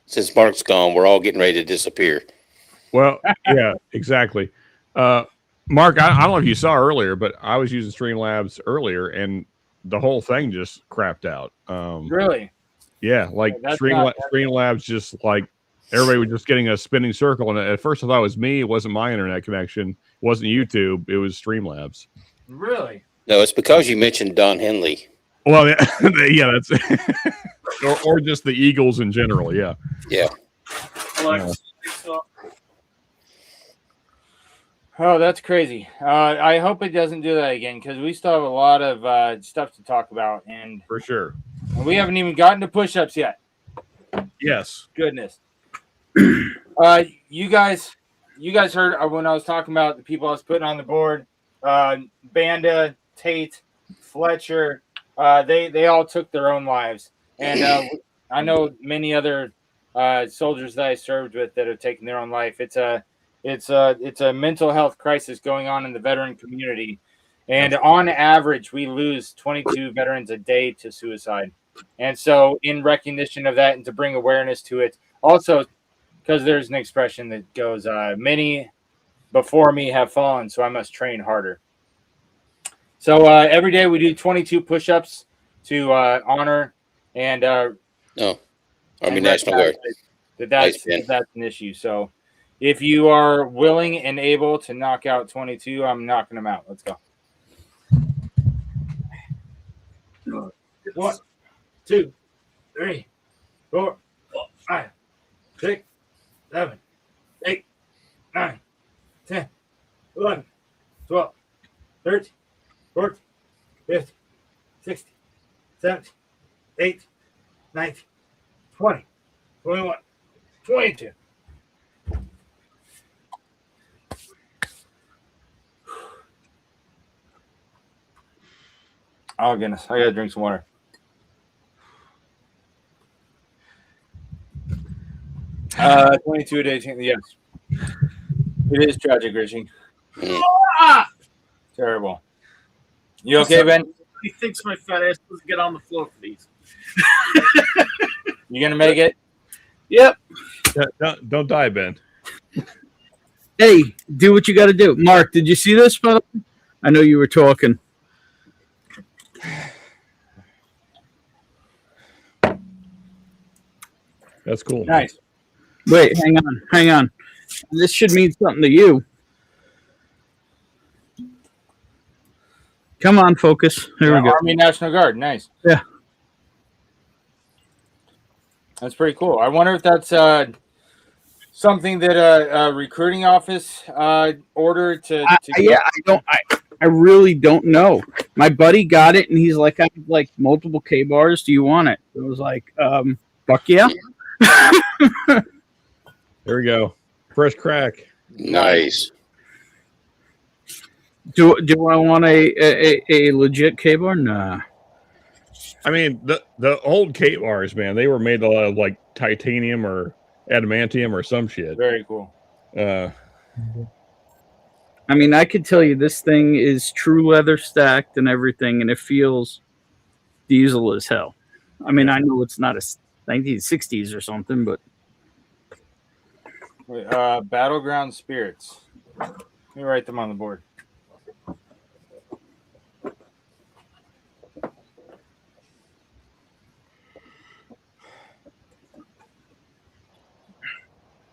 since Mark's gone, we're all getting ready to disappear. Well, yeah, exactly. Mark, I don't know if you saw earlier, but I was using Streamlabs earlier, and the whole thing just crapped out. Really? Yeah, like Streamlabs just like everybody was just getting a spinning circle. And at first I thought it was me. It wasn't my internet connection. It wasn't YouTube. It was Streamlabs. Really? No, it's because you mentioned Don Henley. Well, yeah, that's or just the Eagles in general. Yeah. Yeah. Oh, that's crazy. I hope it doesn't do that again because we still have a lot of stuff to talk about, and For sure. we haven't even gotten to push-ups yet. Yes. Goodness. You guys heard when I was talking about the people I was putting on the board. Banda, Tate, Fletcher. They all took their own lives, and I know many other soldiers that I served with that have taken their own life. It's a mental health crisis going on in the veteran community, and on average, we lose 22 veterans a day to suicide. And so, in recognition of that, and to bring awareness to it, also because there's an expression that goes, "Many before me have fallen, so I must train harder." So every day we do 22 push-ups to honor and Army National Guard. That's an issue. So if you are willing and able to knock out 22, I'm knocking them out. Let's go. 1, 2, 3, 4, 5, 6, 7, 8, 9, 10, 11, 12, 13, 14, 15, 16, 17, 18, 19, 20, 21, 22. Oh, goodness. I got to drink some water. Uh, 22 days. Yes. It is tragic, Richie. Terrible. You okay, Ben? He thinks my fat ass doesn't get on the floor for these. You gonna make it? Yep. Don't die, Ben. Hey, do what you got to do. Mark, did you see this? I know you were talking. That's cool. Nice. Wait, hang on. This should mean something to you. Come on, focus. Here we go. Army National Guard. Nice. Yeah. That's pretty cool. I wonder if that's something that a recruiting office ordered to Yeah, I really don't know. My buddy got it, and he's like, I have like multiple K bars. Do you want it? I was like, fuck yeah. There we go. Fresh crack. Nice. Do I want a legit K bar? Nah. I mean, the old K bars, man, they were made out of like titanium or adamantium or some shit. Very cool. I mean, I could tell you this thing is true leather stacked and everything, and it feels diesel as hell. I mean, I know it's not a 1960s or something, but Battleground Spirits. Let me write them on the board.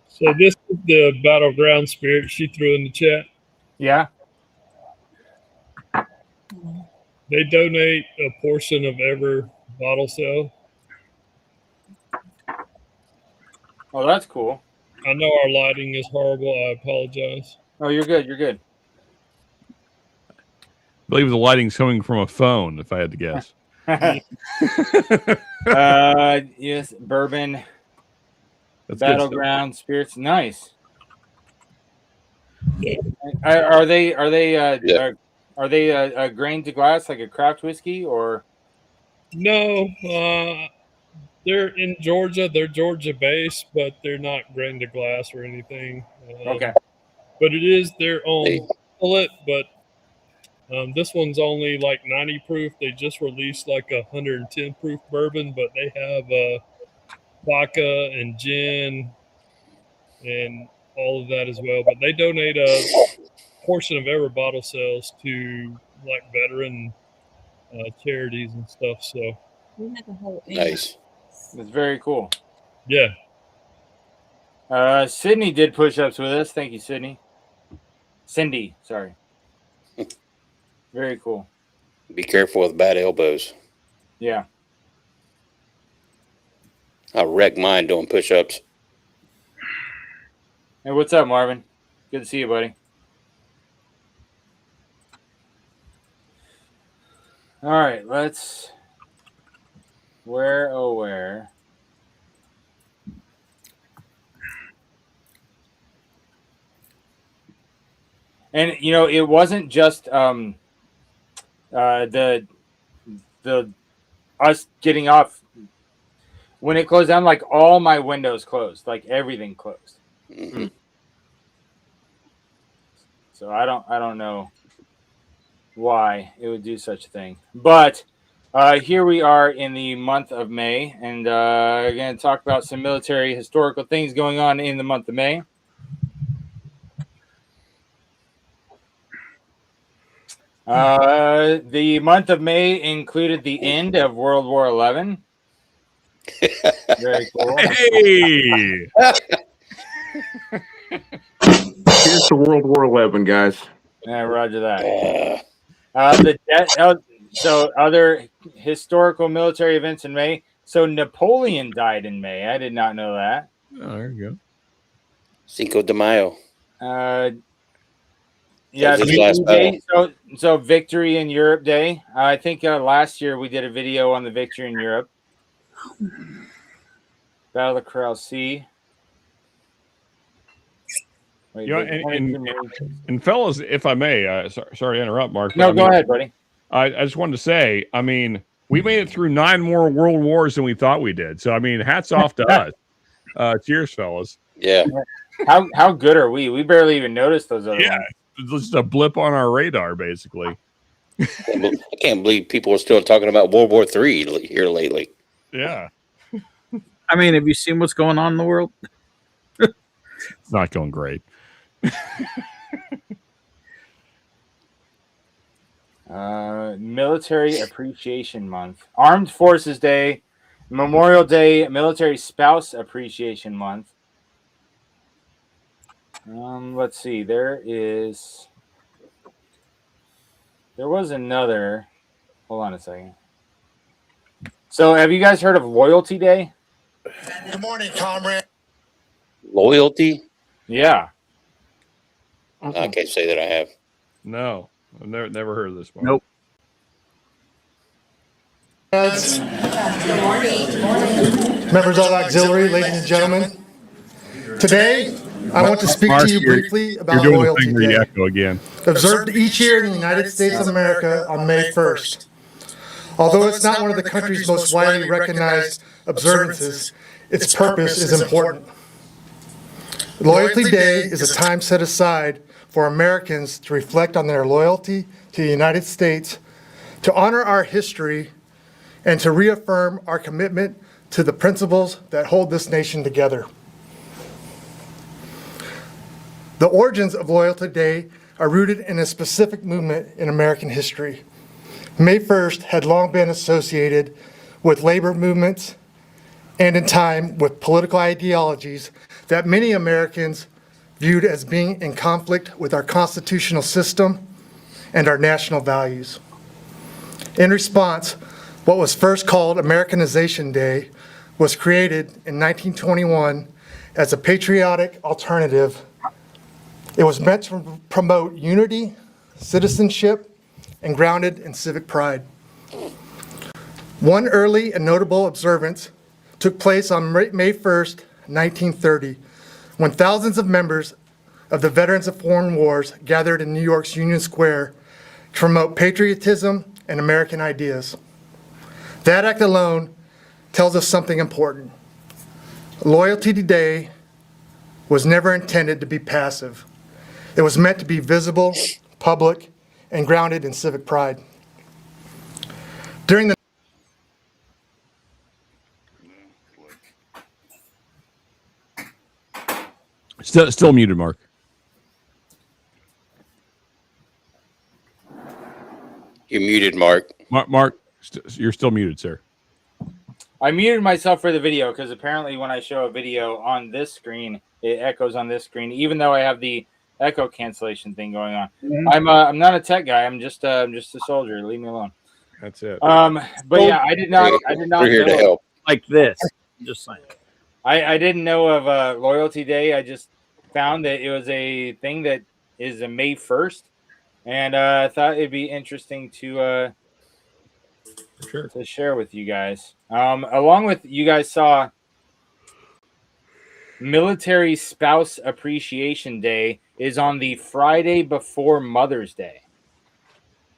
So this is the Battleground Spirit she threw in the chat. Yeah. They donate a portion of every bottle sale. Oh, that's cool. I know our lighting is horrible. I apologize. Oh, you're good. You're good. I believe the lighting's coming from a phone, if I had to guess. Yes, bourbon. That's Battleground Spirits. Nice. Are they grain to glass like a craft whiskey or? No, they're in Georgia. They're Georgia based, but they're not grain to glass or anything. Okay. But it is their own bullet. But this one's only like 90 proof. They just released like 110 proof bourbon, but they have vodka and gin and all of that as well. But they donate a portion of every bottle sales to like veteran charities and stuff. So Nice. That's very cool. Yeah. Sydney did push-ups with us. Thank you, Sydney. Cindy, sorry. Very cool. Be careful with bad elbows. Yeah. I wrecked mine doing push-ups. Hey, what's up, Marvin? Good to see you, buddy. All right, let's. Where? And you know, it wasn't just the us getting off when it closed down. Like all my windows closed, like everything closed. Mm-hmm. So I don't know why it would do such a thing, but here we are in the month of May, and we're going to talk about some military historical things going on in the month of May. The month of May included the end of World War XI. Very cool. Hey! Here's to World War XI, guys. Yeah, roger that. So other historical military events in May. So Napoleon died in May. I did not know that. Oh, there you go. Cinco de Mayo. Yeah, That was his last Day. So Victory in Europe Day. I think last year we did a video on the victory in Europe. Battle of Corral Sea. Wait, You know, and fellas, if I may, sorry to interrupt, Mark. No, go ahead, buddy. I just wanted to say, I mean, we made it through 9 more world wars than we thought we did. So, I mean, hats off to us. Cheers, fellas. Yeah. How good are we? We barely even noticed those other ones. It's just a blip on our radar, basically. I can't believe people are still talking about World War III here lately. Yeah. I mean, have you seen what's going on in the world? It's not going great. Military Appreciation Month, Armed Forces Day, Memorial Day, Military Spouse Appreciation Month. Let's see. There was another. Hold on a second. So, have you guys heard of Loyalty Day? Good morning, comrade. Loyalty? Yeah. I can't say that I have. No, I've never heard of this one. Nope. Members of auxiliary, ladies and gentlemen. Today, I want to speak to you briefly about You're doing Loyalty the thing where you Day, echo again. observed each year in the United States of America on May 1st. Although it's not one of the country's most widely recognized observances, its purpose is important. Loyalty Day is a time set aside for Americans to reflect on their loyalty to the United States, to honor our history, and to reaffirm our commitment to the principles that hold this nation together. The origins of Loyalty Day are rooted in a specific movement in American history. May 1st had long been associated with labor movements and in time with political ideologies that many Americans viewed as being in conflict with our constitutional system and our national values. In response, what was first called Americanization Day was created in 1921 as a patriotic alternative. It was meant to promote unity, citizenship, and grounded in civic pride. One early and notable observance took place on May 1st, 1930, when thousands of members of the Veterans of Foreign Wars gathered in New York's Union Square to promote patriotism and American ideas. That act alone tells us something important. Loyalty Day was never intended to be passive. It was meant to be visible, public, and grounded in civic pride. During the Still muted, Mark. You're muted, Mark. Mark, you're still muted, sir. I muted myself for the video because apparently when I show a video on this screen, it echoes on this screen, even though I have the echo cancellation thing going on. Mm-hmm. I'm not a tech guy. I'm just a soldier. Leave me alone. That's it. But yeah, I did not. We're here to help. Like this. I'm just saying. I didn't know of Loyalty Day. I just found that it was a thing that is a May 1st, and I thought it'd be interesting to share with you guys. Along with you guys saw Military Spouse Appreciation Day is on the Friday before Mother's Day.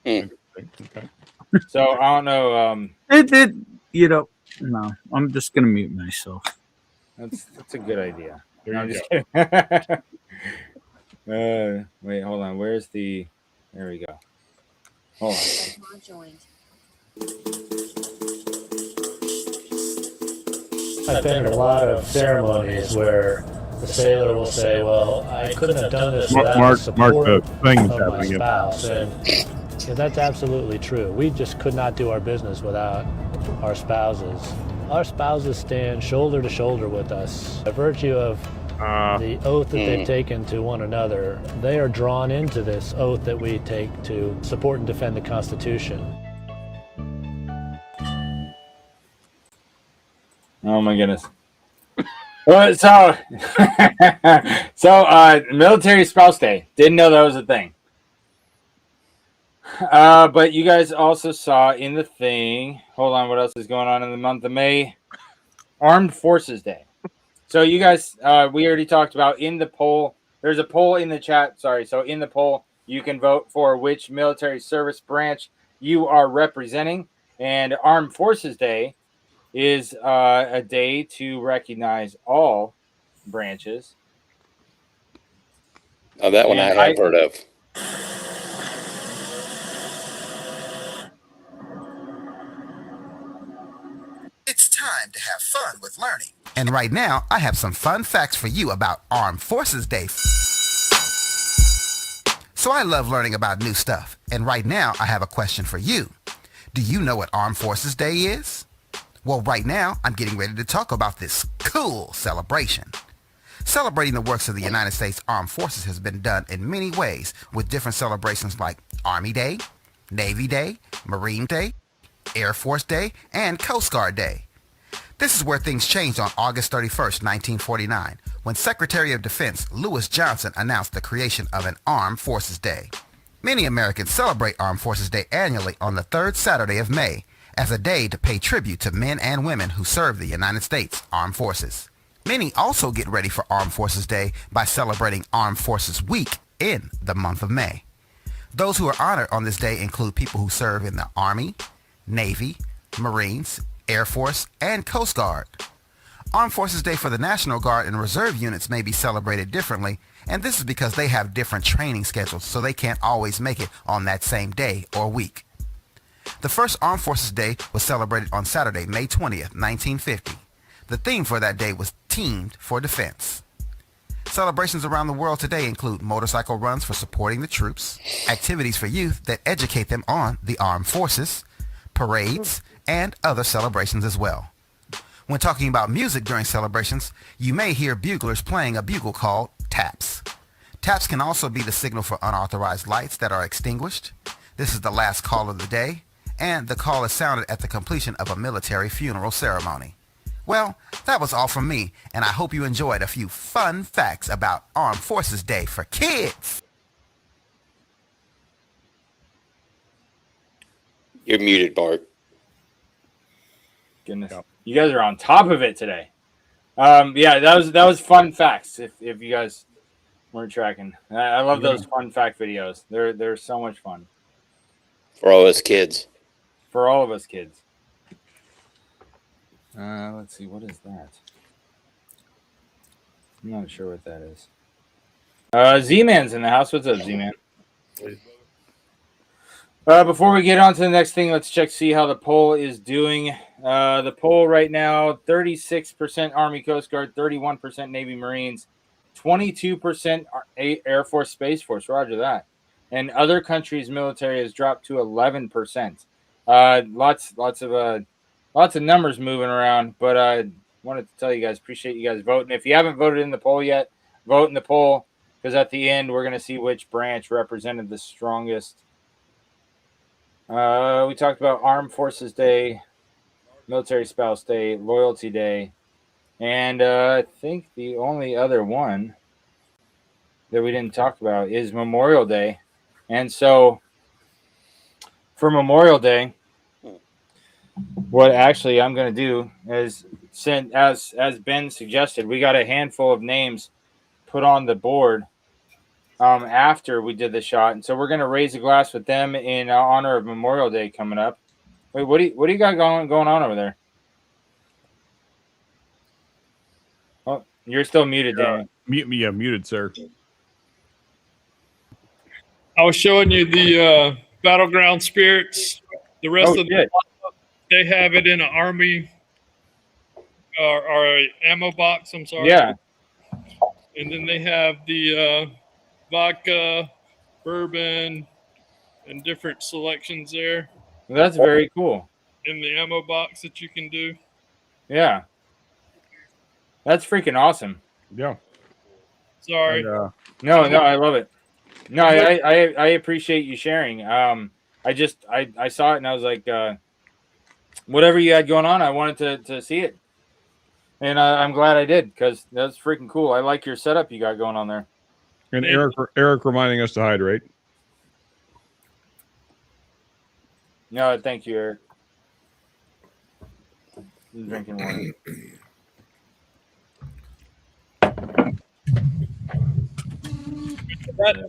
Okay. So I don't know. No, I'm just gonna mute myself. That's a good idea. There I'm you just go. kidding. Wait, hold on. Where's the? There we go. Hold on. I've been in a lot of ceremonies where the sailor will say, "Well, I couldn't have done this without the support of my spouse," and that's absolutely true. We just could not do our business without our spouses. Our spouses stand shoulder to shoulder with us. By virtue of the oath that they've taken to one another, they are drawn into this oath that we take to support and defend the Constitution. Oh my goodness. Military Spouse Day. Didn't know that was a thing. But you guys also saw in the thing. Hold on, what else is going on in the month of May? Armed Forces Day. So you guys, we already talked about in the poll. There's a poll in the chat. Sorry. So in the poll, you can vote for which military service branch you are representing. And Armed Forces Day is a day to recognize all branches. Oh, that one I have heard of. It's time to have fun with learning. And right now, I have some fun facts for you about Armed Forces Day. So I love learning about new stuff. And right now, I have a question for you. Do you know what Armed Forces Day is? Well, right now, I'm getting ready to talk about this cool celebration. Celebrating the works of the United States Armed Forces has been done in many ways, with different celebrations like Army Day, Navy Day, Marine Day, Air Force Day, and Coast Guard Day. This is where things changed on August 31st, 1949, when Secretary of Defense Lewis Johnson announced the creation of an Armed Forces Day. Many Americans celebrate Armed Forces Day annually on the third Saturday of May as a day to pay tribute to men and women who serve the United States Armed Forces. Many also get ready for Armed Forces Day by celebrating Armed Forces Week in the month of May. Those who are honored on this day include people who serve in the Army, Navy, Marines, Air Force, and Coast Guard. Armed Forces Day for the National Guard and Reserve units may be celebrated differently, and this is because they have different training schedules, so they can't always make it on that same day or week. The first Armed Forces Day was celebrated on Saturday, May 20th, 1950. The theme for that day was Teamed for Defense. Celebrations around the world today include motorcycle runs for supporting the troops, activities for youth that educate them on the armed forces, parades, and other celebrations as well. When talking about music during celebrations, you may hear buglers playing a bugle called taps. Taps can also be the signal for unauthorized lights that are extinguished. This is the last call of the day, and the call is sounded at the completion of a military funeral ceremony. Well, that was all from me, and I hope you enjoyed a few fun facts about Armed Forces Day for kids. You're muted, Bart. Goodness. You guys are on top of it today. Yeah, that was fun facts. If you guys weren't tracking, I love those fun fact videos. They're so much fun For all us kids. for all of us kids. Let's see, what is that? I'm not sure what that is. Z-Man's in the house. What's up, Z-Man? Before we get on to the next thing, let's check see how the poll is doing. The poll right now: 36% Army Coast Guard, 31% Navy Marines, 22% Air Force Space Force. Roger that. And other countries' military has dropped to 11%. Lots of numbers moving around, but I wanted to tell you guys, appreciate you guys voting. If you haven't voted in the poll yet, vote in the poll, because at the end we're going to see which branch represented the strongest. We talked about Armed Forces Day, Military Spouse Day, Loyalty Day, and I think the only other one that we didn't talk about is Memorial Day. And so for Memorial Day, what actually I'm going to do is send, as Ben suggested, we got a handful of names put on the board after we did the shot, and so we're going to raise a glass with them in honor of Memorial Day coming up. Wait, what do you got going on over there? Oh, you're still muted, Dan. Muted, sir. I was showing you the battleground spirits. The rest of the they have it in an army or a ammo box. I'm sorry. Yeah. And then they have the vodka, bourbon, and different selections there. That's very cool. In the ammo box that you can do. Yeah. That's freaking awesome. Yeah. Sorry. And, no, I love it. No, I appreciate you sharing. I saw it and I was like, whatever you had going on, I wanted to see it. And I'm glad I did, because that's freaking cool. I like your setup you got going on there. And Eric reminding us to hydrate. No, thank you, Eric. I'm drinking water. That is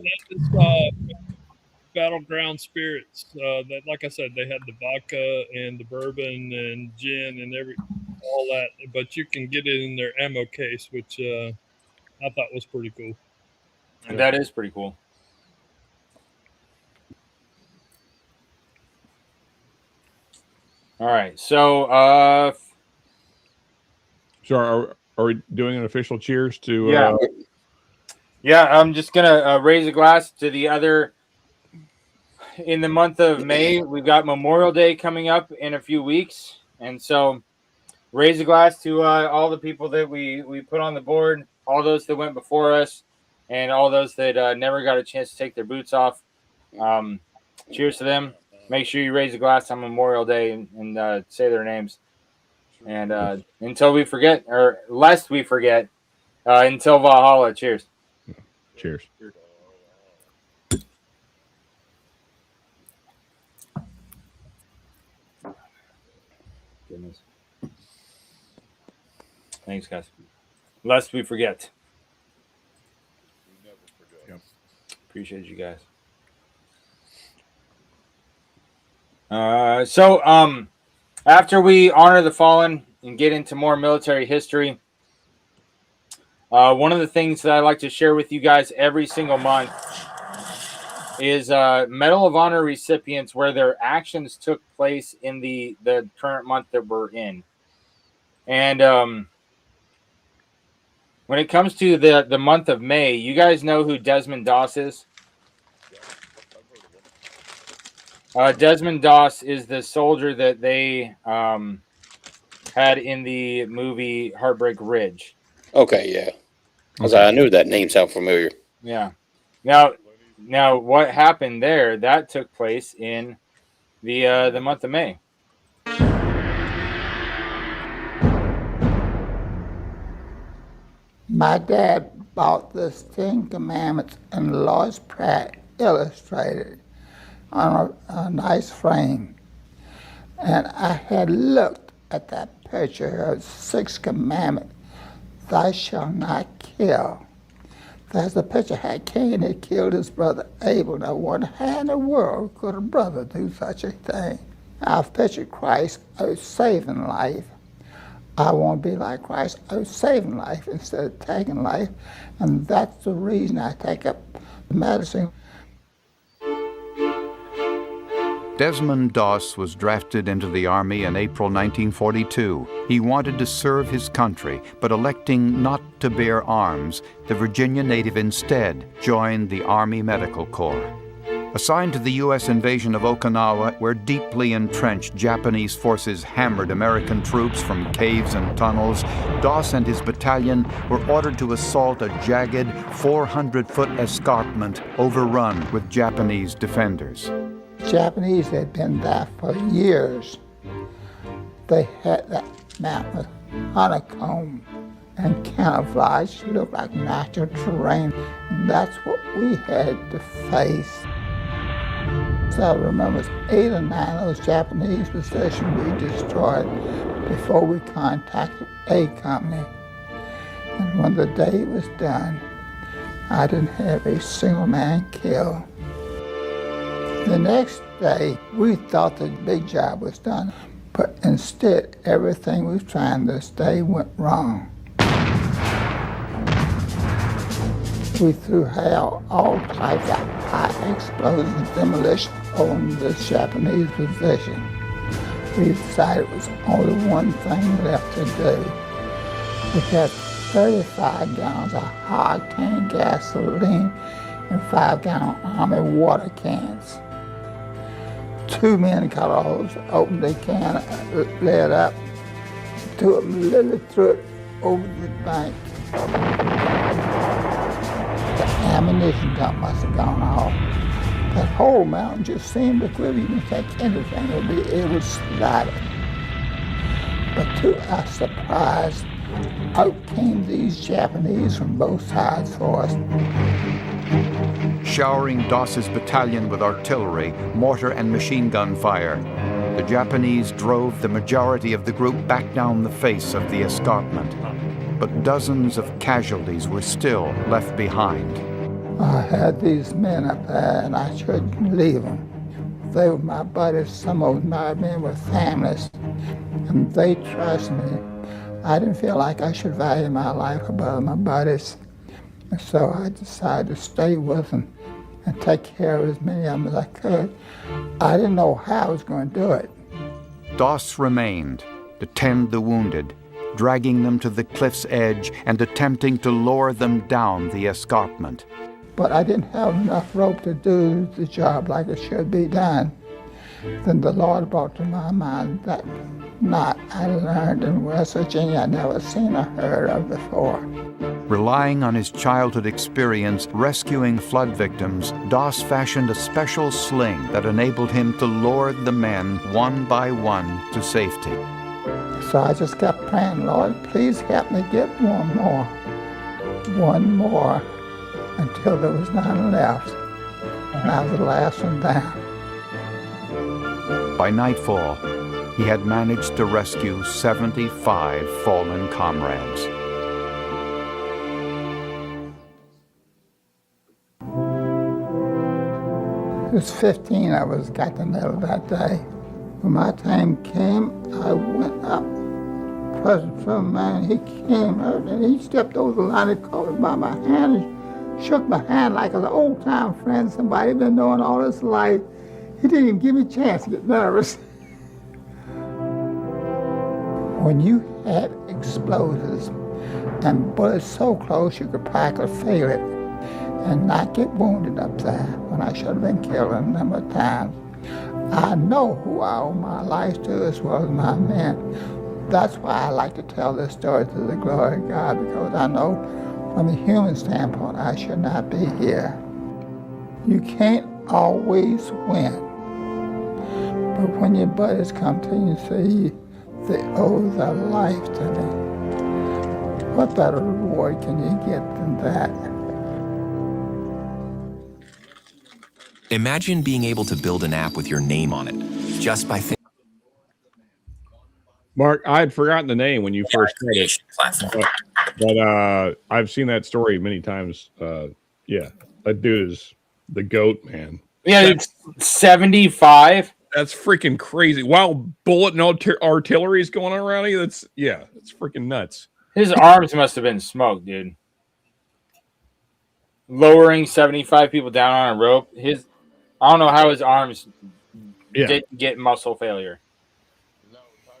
battleground spirits. That, like I said, they had the vodka and the bourbon and gin and all that, but you can get it in their ammo case, which I thought was pretty cool. And that is pretty cool. All right, so are we doing an official cheers to? Yeah, I'm just gonna raise a glass to the other. In the month of May, we've got Memorial Day coming up in a few weeks, and so raise a glass to all the people that we put on the board, all those that went before us, and all those that never got a chance to take their boots off. Cheers to them. Make sure you raise a glass on Memorial Day and say their names. And until we forget, or lest we forget, until Valhalla. Cheers. Cheers. Goodness. Thanks, guys. Lest we forget. Yep. Appreciate you guys. So after we honor the fallen and get into more military history, one of the things that I like to share with you guys every single month is Medal of Honor recipients where their actions took place in the current month that we're in. And when it comes to the month of May, you guys know who Desmond Doss is? Desmond Doss is the soldier that they had in the movie Heartbreak Ridge. Okay, yeah. I knew that name sounded familiar. Yeah. Now, what happened there? That took place in the month of May. My dad bought this 10 Commandments in Lois Pratt Illustrated on a nice frame. And I had looked at that picture of 6th Commandment, thou shalt not kill. That's the picture had Cain had killed his brother Abel. Now, what how in the world could a brother do such a thing? I've pictured Christ out saving life. I want to be like Christ out saving life instead of taking life. And that's the reason I take up medicine. Desmond Doss was drafted into the Army in April 1942. He wanted to serve his country, but electing not to bear arms, the Virginia native instead joined the Army Medical Corps. Assigned to the U.S. invasion of Okinawa, where deeply entrenched Japanese forces hammered American troops from caves and tunnels, Doss and his battalion were ordered to assault a jagged 400-foot escarpment overrun with Japanese defenders. Japanese had been there for years. They had that mountain with honeycomb and camouflage, looked like natural terrain. And that's what we had to face. So I remember 8 or 9 of those Japanese positions we destroyed before we contacted A Company. And when the day was done, I didn't have a single man killed. The next day, we thought the big job was done, but instead, everything we was trying this day went wrong. We threw all types of high explosive demolition on this Japanese position. We decided it was only one thing left to do. We had 35 gallons of high-octane gasoline and 5-gallon Army water cans. 2 men got all those, opened the can, lit up. 2 of them literally threw it over the bank. The ammunition dump must have gone off. That whole mountain just seemed to quit. You can take anything and be able to slide it. But to our surprise, out came these Japanese from both sides for us. Showering Doss's battalion with artillery, mortar, and machine gun fire, the Japanese drove the majority of the group back down the face of the escarpment. But dozens of casualties were still left behind. I had these men up there, and I couldn't leave them. They were my buddies. Some of my men were families, and they trusted me. I didn't feel like I should value my life above my buddies. And so I decided to stay with them and take care of as many of them as I could. I didn't know how I was going to do it. Doss remained to tend the wounded, dragging them to the cliff's edge and attempting to lower them down the escarpment. But I didn't have enough rope to do the job like it should be done. Then the Lord brought to my mind that knot I learned in West Virginia I'd never seen or heard of before. Relying on his childhood experience rescuing flood victims, Doss fashioned a special sling that enabled him to lower the men one by one to safety. So I just kept praying, Lord, please help me get one more, until there was none left. And I was the last one down. By nightfall, he had managed to rescue 75 fallen comrades. It was 15 of us got the medal that day. When my time came, I went up. President from man, he came out and he stepped over the line and caught me by my hand and shook my hand like an old-time friend, somebody been knowing all his life. He didn't even give me a chance to get nervous. When you had explosives and bullets so close you could practically feel it and not get wounded up there when I should have been killed a number of times, I know who I owe my life to as well as my men. That's why I like to tell this story to the glory of God, because I know from the human standpoint I should not be here. You can't always win, but when your buddies come to you and say they owe their life to me, what better reward can you get than that? Imagine being able to build an app with your name on it, just by thinking. Mark, I had forgotten the name when you first said it, but I've seen that story many times. Yeah, that dude is the GOAT, man. Yeah, it's 75. That's freaking crazy. While bullet and artillery is going on around you, that's freaking nuts. His arms must have been smoked, dude. Lowering 75 people down on a rope. I don't know how his arms didn't get muscle failure.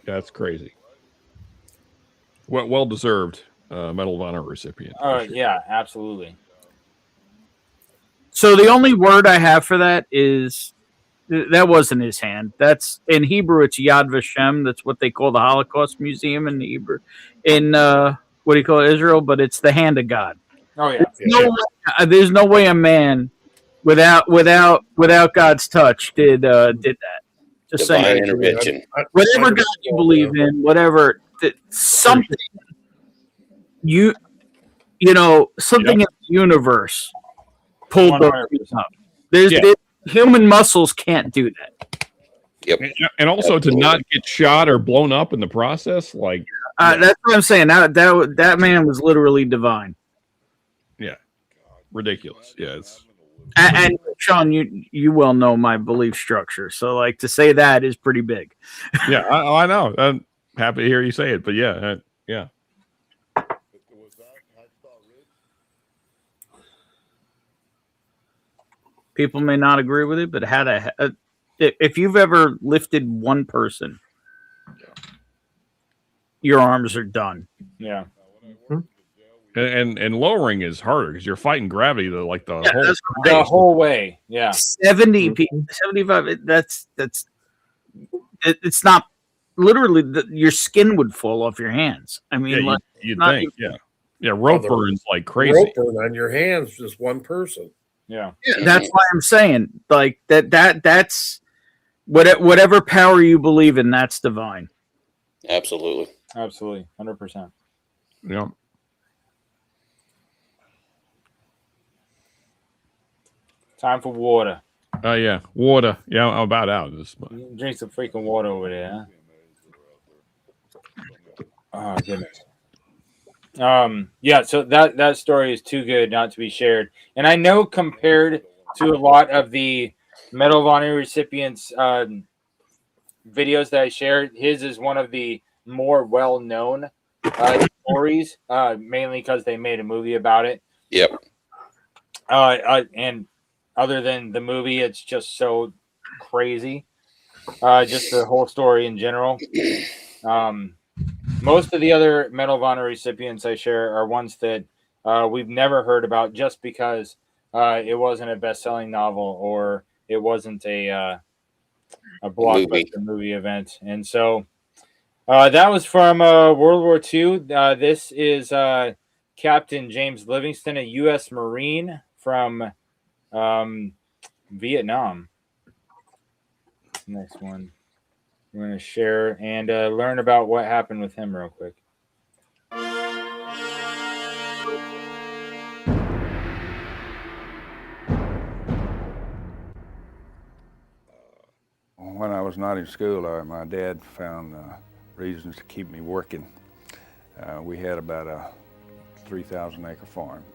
That's crazy. Well deserved Medal of Honor recipient. Oh, yeah, absolutely. So the only word I have for that is that wasn't his hand. That's in Hebrew. It's Yad Vashem. That's what they call the Holocaust Museum in Hebrew. In what do you call it, Israel? But it's the hand of God. Oh yeah. There's no way a man without God's touch did that. Just Divine saying. intervention. Whatever God you believe in, whatever something something in the universe pulled those up. Human muscles can't do that. Yep. And also to not get shot or blown up in the process, like that's what I'm saying. That man was literally divine. Yeah, ridiculous. Yeah, it's. And Sean, you well know my belief structure, so like to say that is pretty big. Yeah, I know. I'm happy to hear you say it, but yeah. People may not agree with it, but if you've ever lifted one person, your arms are done. Yeah. And lowering is harder because you're fighting gravity the whole way. Yeah. 70 people, 75. It's not literally your skin would fall off your hands. I mean, you'd think, yeah. Rope burns like crazy. Rope burn on your hands, just one person. Yeah. That's why I'm saying like that's whatever power you believe in, that's divine. Absolutely. 100%. Yeah. Time for water. Oh yeah, water. Yeah, I'm about out of this. Drink some freaking water over there. Huh? Oh goodness. Yeah. So that story is too good not to be shared. And I know compared to a lot of the Medal of Honor recipients videos that I shared, his is one of the more well-known stories, mainly because they made a movie about it. Yep. And other than the movie, it's just so crazy. Just the whole story in general. Most of the other Medal of Honor recipients I share are ones that we've never heard about just because it wasn't a best-selling novel or it wasn't a blockbuster movie event. And so that was from World War II. This is Captain James Livingston, a U.S. Marine from Vietnam. Next one. We're going to share and learn about what happened with him real quick. When I was not in school, my dad found reasons to keep me working. We had about a 3,000-acre farm.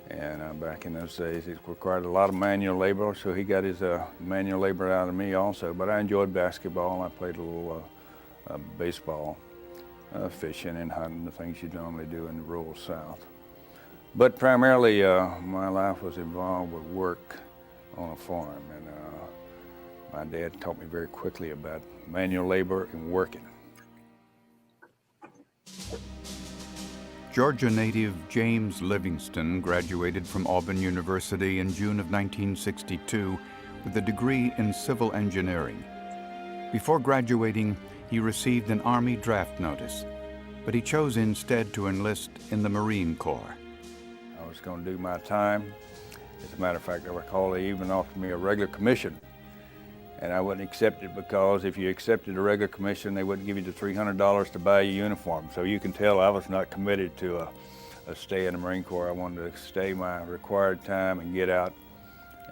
And back in those days, it required a lot of manual labor, so he got his manual labor out of me also. But I enjoyed basketball. I played a little baseball, fishing and hunting, the things you normally do in the rural South. But primarily, my life was involved with work on a farm. And my dad taught me very quickly about manual labor and working. Georgia native James Livingston graduated from Auburn University in June of 1962 with a degree in civil engineering. Before graduating, he received an Army draft notice, but he chose instead to enlist in the Marine Corps. I was going to do my time. As a matter of fact, I recall they even offered me a regular commission. And I wouldn't accept it because if you accepted a regular commission, they wouldn't give you the $300 to buy your uniform. So you can tell I was not committed to a stay in the Marine Corps. I wanted to stay my required time and get out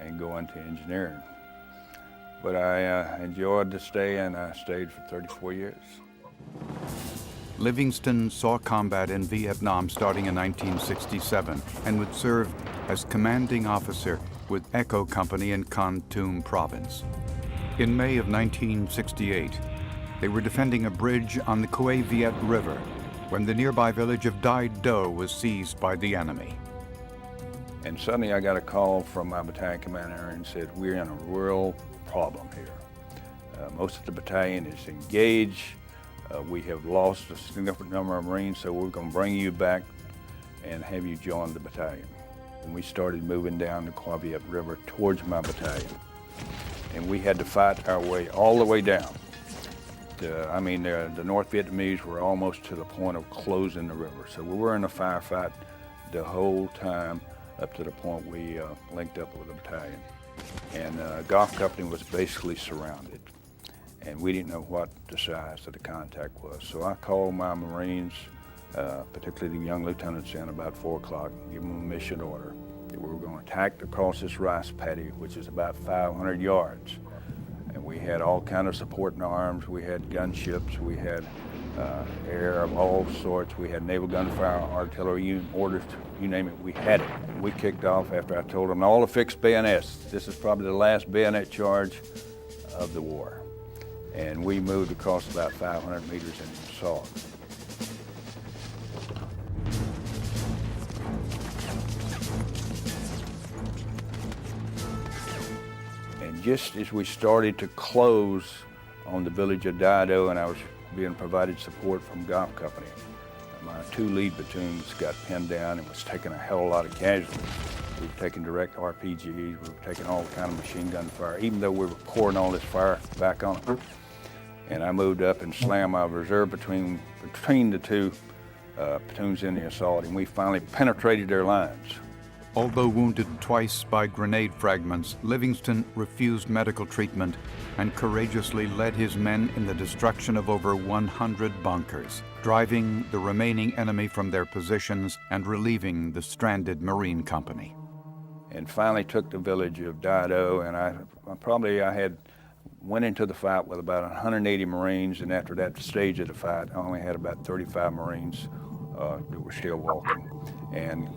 and go into engineering. But I enjoyed the stay, and I stayed for 34 years. Livingston saw combat in Vietnam starting in 1967 and would serve as commanding officer with Echo Company in Kon Tum Province. In May of 1968, they were defending a bridge on the Quai Viet River when the nearby village of Dai Do was seized by the enemy. And suddenly I got a call from my battalion commander and said, we're in a real problem here. Most of the battalion is engaged. We have lost a significant number of Marines, so we're going to bring you back and have you join the battalion. And we started moving down the Quai Viet River towards my battalion. And we had to fight our way all the way down. The North Vietnamese were almost to the point of closing the river. So we were in a firefight the whole time up to the point we linked up with the battalion. And Golf Company was basically surrounded. And we didn't know what the size of the contact was. So I called my Marines, particularly the young lieutenants, in about 4 o'clock, give them a mission order. We were going to attack across this rice paddy, which is about 500 yards. And we had all kind of supporting arms. We had gunships. We had air of all sorts. We had naval gunfire, artillery orders, you name it, we had it. We kicked off after I told them all to fix bayonets. This is probably the last bayonet charge of the war. And we moved across about 500 meters and saw it. Just as we started to close on the village of Dai Do, and I was being provided support from Golf Company, my 2 lead platoons got pinned down and was taking a hell of a lot of casualties. We were taking direct RPGs, we were taking all kind of machine gun fire, even though we were pouring all this fire back on them. And I moved up and slammed my reserve between the 2 platoons in the assault, and we finally penetrated their lines. Although wounded twice by grenade fragments, Livingston refused medical treatment and courageously led his men in the destruction of over 100 bunkers, driving the remaining enemy from their positions and relieving the stranded Marine Company. And finally took the village of Dai Do, and I went into the fight with about 180 Marines, and after that stage of the fight, I only had about 35 Marines that were still walking. And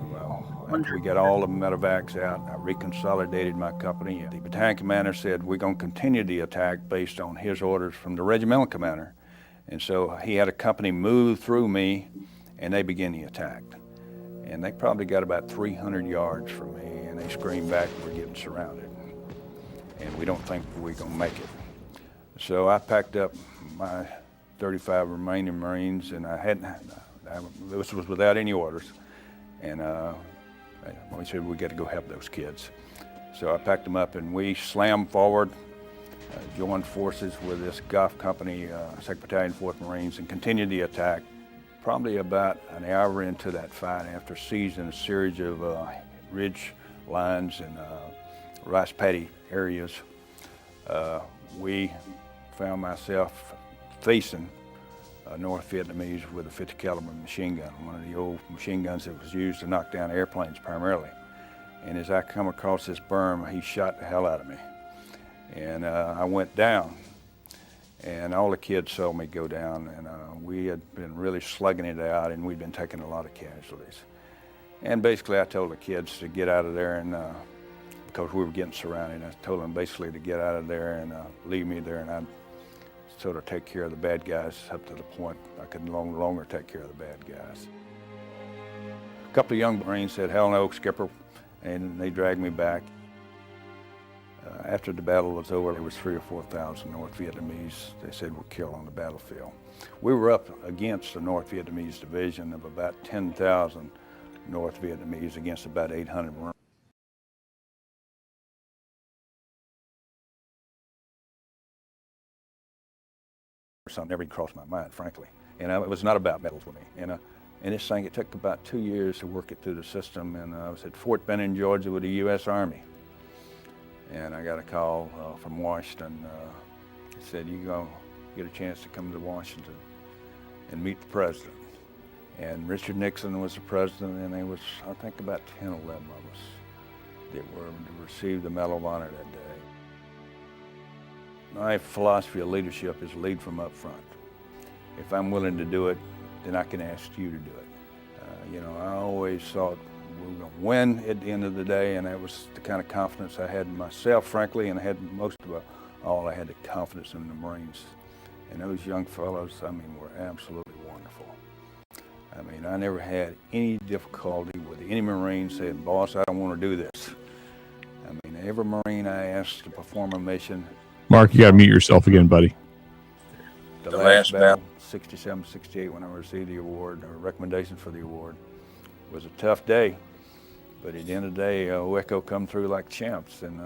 after we got all the medevacs out, I reconsolidated my company. The battalion commander said, we're going to continue the attack based on his orders from the regimental commander. And so he had a company move through me, and they began the attack. And they probably got about 300 yards from me, and they screamed back, we're getting surrounded. And we don't think we're going to make it. So I packed up my 35 remaining Marines, and this was without any orders. And we said, we got to go help those kids. So I packed them up and we slammed forward, joined forces with this Goff Company, 2nd Battalion, 4th Marines, and continued the attack. Probably about an hour into that fight, after seizing a series of ridge lines and rice paddy areas, we found myself facing North Vietnamese with a 50 caliber machine gun, one of the old machine guns that was used to knock down airplanes primarily. And as I come across this berm, he shot the hell out of me. And I went down, and all the kids saw me go down, and we had been really slugging it out, and we'd been taking a lot of casualties. And basically I told the kids to get out of there, and because we were getting surrounded, I told them basically to get out of there and leave me there, and I'd sort of take care of the bad guys up to the point I could no longer take care of the bad guys. A couple of young Marines said, hell no, Skipper, and they dragged me back. After the battle was over, there was 3,000 or 4,000 North Vietnamese, they said, were killed on the battlefield. We were up against the North Vietnamese division of about 10,000 North Vietnamese against about 800 Marines. Something never crossed my mind, frankly. And it was not about medals with me. And this thing, it took about 2 years to work it through the system, and I was at Fort Benning, Georgia with the U.S. Army. And I got a call from Washington. It said, you're going to get a chance to come to Washington and meet the president. And Richard Nixon was the president, and there was, I think, about 10 or 11 of us that were to receive the Medal of Honor that day. My philosophy of leadership is lead from up front. If I'm willing to do it, then I can ask you to do it. I always thought we were going to win at the end of the day, and that was the kind of confidence I had in myself, frankly, and I had most of all, I had the confidence in the Marines. And those young fellows, I mean, were absolutely wonderful. I mean, I never had any difficulty with any Marine saying, boss, I don't want to do this. I mean, every Marine I asked to perform a mission. Mark, you got to mute yourself again, buddy. The last battle, 67, 68, when I received the award, or recommendation for the award, was a tough day. But at the end of the day, WECO come through like champs. And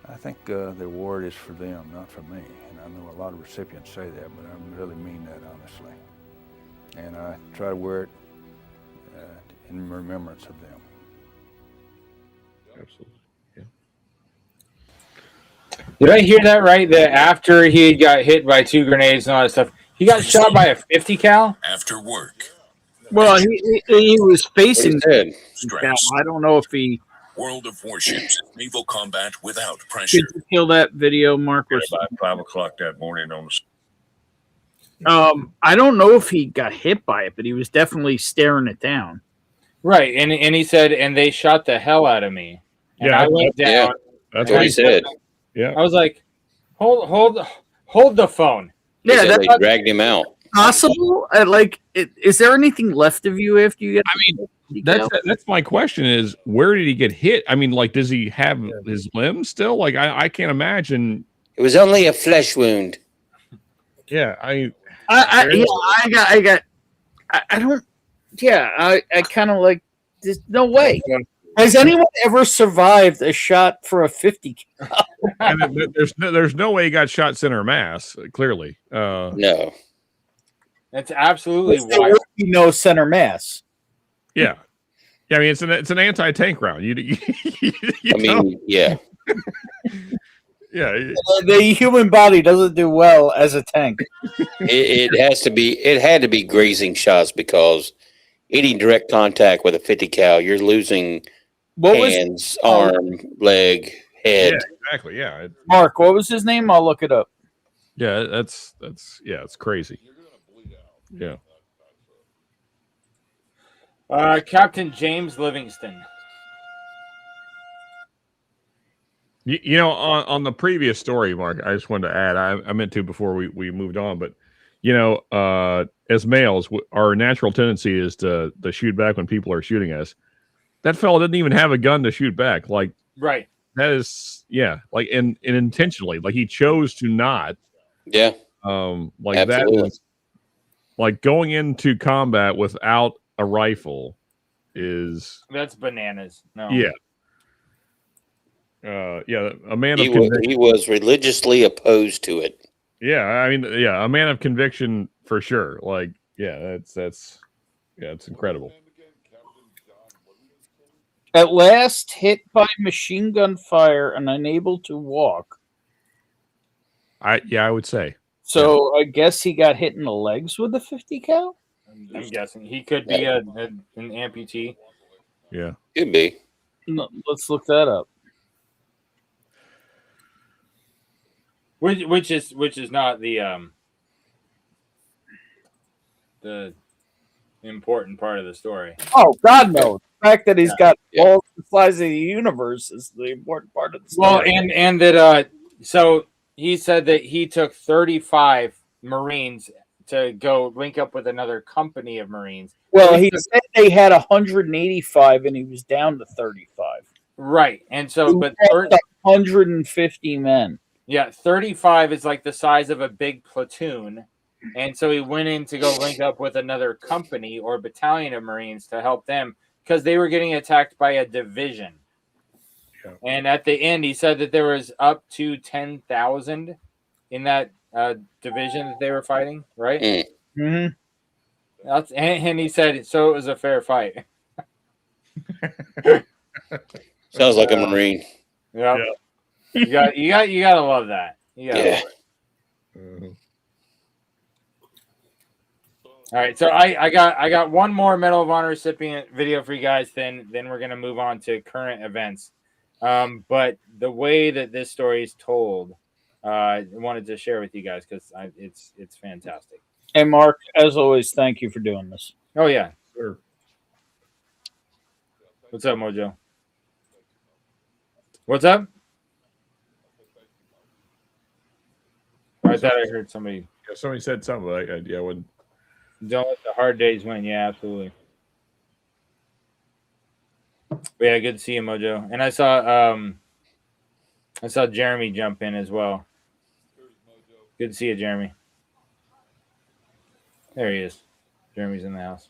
I think the award is for them, not for me. And I know a lot of recipients say that, but I really mean that honestly. And I try to wear it in remembrance of them. Absolutely. Did I hear that right? That after he got hit by 2 grenades and all that stuff, he got shot by a 50 cal? After work. Well, he was facing that. I don't know if he... World of Warships, naval combat without pressure. Did you kill that video, Mark? About 5 o'clock that morning on the... I don't know if he got hit by it, but he was definitely staring it down. Right, and he said, and they shot the hell out of me. And I went down. Yeah, that's what he said. Yeah, I was like, hold the phone. Yeah, they dragged him out. Possible? Is there anything left of you after you get? I mean, that's my question: is where did he get hit? I mean, like, does he have his limbs still? Like, I can't imagine. It was only a flesh wound. Yeah, I don't. Yeah, I kind of like. There's no way. Has anyone ever survived a shot for a 50 cal? There's no way he got shot center mass. Clearly, no. That's absolutely why no center mass. Yeah. I mean, it's an anti-tank round. You yeah. Yeah. The human body doesn't do well as a tank. It had to be grazing shots, because any direct contact with a 50 cal, you're losing hands, arm, leg, head. Yeah, exactly. Yeah. Mark, what was his name? I'll look it up. Yeah, that's it's crazy. Yeah. Captain James Livingston. You know, on the previous story, Mark, I just wanted to add, I meant to before we moved on, but as males, our natural tendency is to shoot back when people are shooting us. That fellow didn't even have a gun to shoot back. Like, right. That is, and intentionally, like, he chose to not. Yeah. Like Absolutely. that is like going into combat without a rifle is That's bananas. No. yeah. Yeah, a man He of conviction. he was religiously opposed to it. Yeah, I mean, yeah, a man of conviction for sure. Like, yeah, that's it's incredible. At last, hit by machine gun fire and unable to walk. I would say. So I guess he got hit in the legs with a 50 cal. I'm guessing he could be an amputee. Yeah, could be. No, let's look that up. Which is not the important part of the story. Oh God, no! The fact that he's got balls the size of the universe is the important part of the story. Well, and that so he said that he took 35 Marines to go link up with another company of Marines. Well, he said they had 185 and he was down to 35. Right, and so but 150 men. Yeah, 35 is like the size of a big platoon. And so he went in to go link up with another company or battalion of Marines to help them because they were getting attacked by a division. Yeah. And at the end, he said that there was up to 10,000 in that division that they were fighting, right? Mm-hmm. And he said, so it was a fair fight. Sounds like a Marine. Yep. Yeah. You gotta love that. Yeah. All right, so I got one more Medal of Honor recipient video for you guys. Then we're gonna move on to current events. But the way that this story is told, I wanted to share with you guys because it's fantastic. Hey, Mark, as always, thank you for doing this. Oh yeah, sure. What's up, Mojo? What's up? I thought I heard somebody. Yeah, somebody said something like, "Yeah, when don't let the hard days win." Yeah, absolutely. But yeah, good to see you, Mojo. And I saw Jeremy jump in as well. Good to see you, Jeremy. There he is. Jeremy's in the house.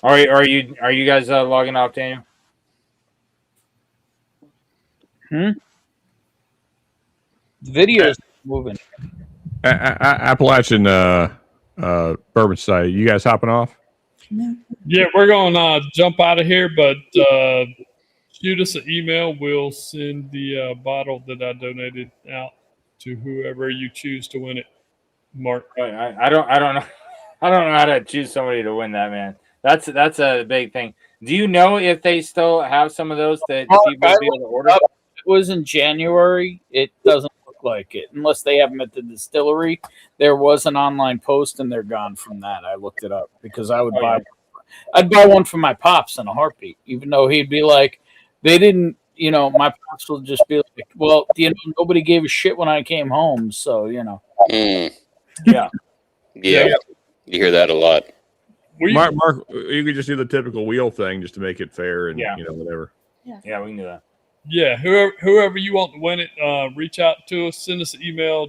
Are you guys logging off, Daniel? The video's moving. Appalachian Bourbon Society. You guys hopping off? Yeah, we're gonna jump out of here, but shoot us an email. We'll send the bottle that I donated out to whoever you choose to win it. Mark, I don't know. I don't know how to choose somebody to win that, man. That's a big thing. Do you know if they still have some of those that people will be able to order? It was in January. It doesn't look like it, unless they have them at the distillery. There was an online post, and they're gone from that. I looked it up because I would buy. I'd buy one for my pops in a heartbeat, even though he'd be like, they didn't. You know, my pops will just be like, well, you know, nobody gave a shit when I came home, so you know. Yeah. You hear that a lot. Mark, you could just do the typical wheel thing just to make it fair and you know whatever. Yeah, we can do that. Yeah, whoever you want to win it, reach out to us. Send us an email,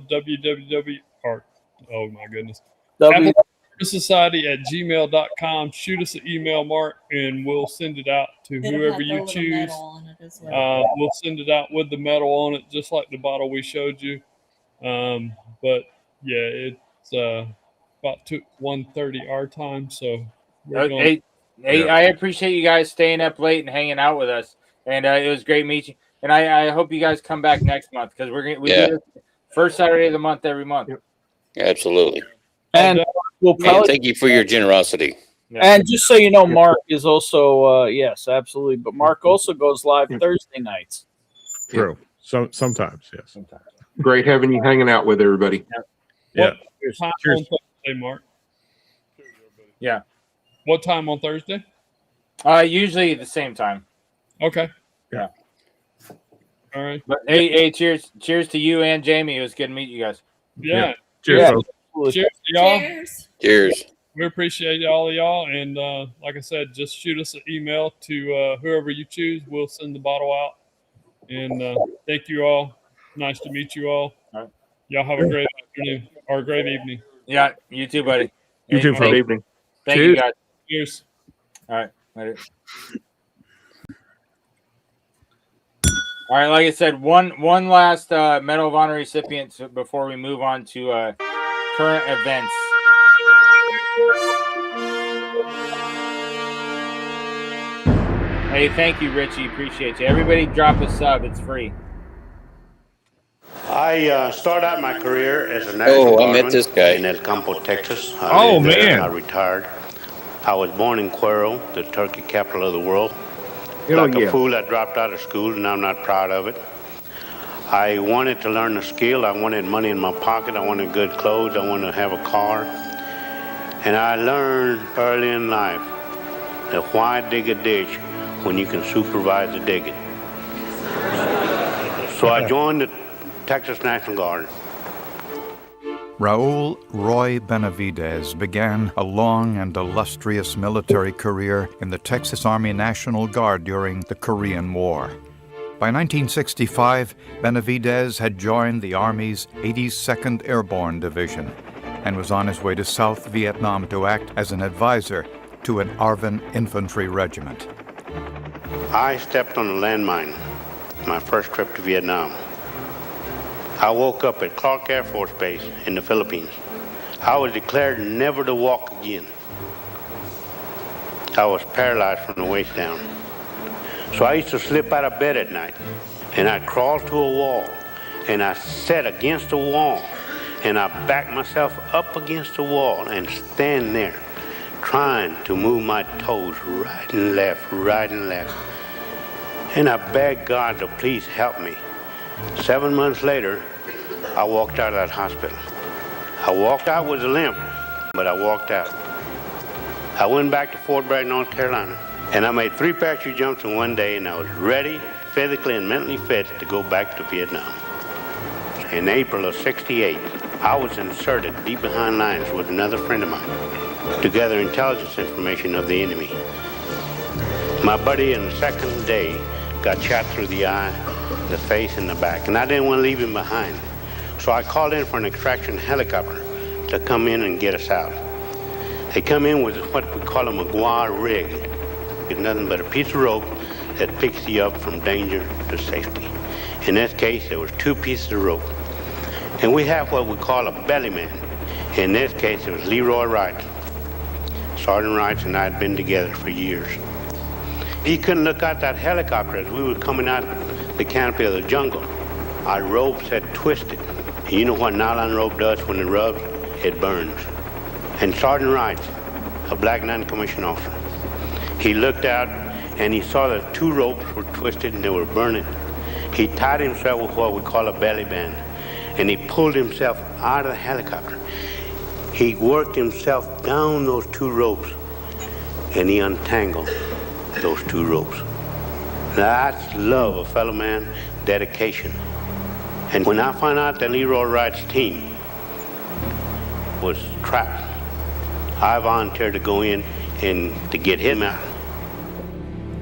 society@gmail.com. Shoot us an email, Mark, and we'll send it out to whoever you choose. We'll send it out with the medal on it, just like the bottle we showed you. But yeah, it's about 1:30 our time, so Hey, I appreciate you guys staying up late and hanging out with us, and it was great meeting you. And I hope you guys come back next month because we do this first Saturday of the month every month. Absolutely. And we'll probably thank you for your generosity. And just so you know, Mark is also yes, absolutely. But Mark also goes live Thursday nights. True. Sometimes, yes. Sometimes. Great having you hanging out with everybody. Yeah. What time on Thursday, Mark? Yeah. What time on Thursday? Usually the same time. Okay. Yeah. All right. But hey, cheers to you and Jamie. It was good to meet you guys. Yeah. Cheers. Absolutely. Cheers to y'all. Cheers. Cheers. We appreciate all of y'all. And like I said, just shoot us an email to whoever you choose. We'll send the bottle out. And thank you all. Nice to meet you all. Y'all have a great afternoon or a great evening. Yeah, you too, buddy. You too, Good Phil. evening. Thank you, guys. Cheers. All right, later. All right, like I said, one last Medal of Honor recipient before we move on to current events. Hey, thank you, Richie. Appreciate you. Everybody drop a sub. It's free. I started out my career as a national I met guardsman this guy. in El Campo, Texas. Oh, lived there. man. I retired. I was born in Cuero, the turkey capital of the world. Hell Like yeah. a fool, I dropped out of school, and I'm not proud of it. I wanted to learn a skill. I wanted money in my pocket. I wanted good clothes. I wanted to have a car. And I learned early in life that why dig a ditch when you can supervise the digging. So I joined the Texas National Guard. Raul Roy Benavidez began a long and illustrious military career in the Texas Army National Guard during the Korean War. By 1965, Benavidez had joined the Army's 82nd Airborne Division and was on his way to South Vietnam to act as an advisor to an ARVN infantry regiment. I stepped on a landmine, my first trip to Vietnam. I woke up at Clark Air Force Base in the Philippines. I was declared never to walk again. I was paralyzed from the waist down. So I used to slip out of bed at night, and I'd crawl to a wall, and I sat against the wall, and I backed myself up against the wall and stand there, trying to move my toes right and left, right and left. And I begged God to please help me. 7 months later, I walked out of that hospital. I walked out with a limp, but I walked out. I went back to Fort Bragg, North Carolina, and I made 3 parachute jumps in one day, and I was ready, physically and mentally fit to go back to Vietnam. In April of '68, I was inserted deep behind lines with another friend of mine to gather intelligence information of the enemy. My buddy in the second day got shot through the eye, the face, and the back, and I didn't want to leave him behind. So I called in for an extraction helicopter to come in and get us out. They come in with what we call a McGuire rig. It's nothing but a piece of rope that picks you up from danger to safety. In this case, there was 2 pieces of rope. And we have what we call a belly man. In this case, it was Leroy Wright. Sergeant Wright and I had been together for years. He couldn't look out that helicopter as we were coming out the canopy of the jungle. Our ropes had twisted. And you know what nylon rope does when it rubs? It burns. And Sergeant Wright, a black non-commissioned officer, he looked out and he saw that 2 ropes were twisted and they were burning. He tied himself with what we call a belly band, and he pulled himself out of the helicopter. He worked himself down those 2 ropes, and he untangled those 2 ropes. That's love, a fellow man, dedication. And when I found out that Leroy Wright's team was trapped, I volunteered to go in and to get him out.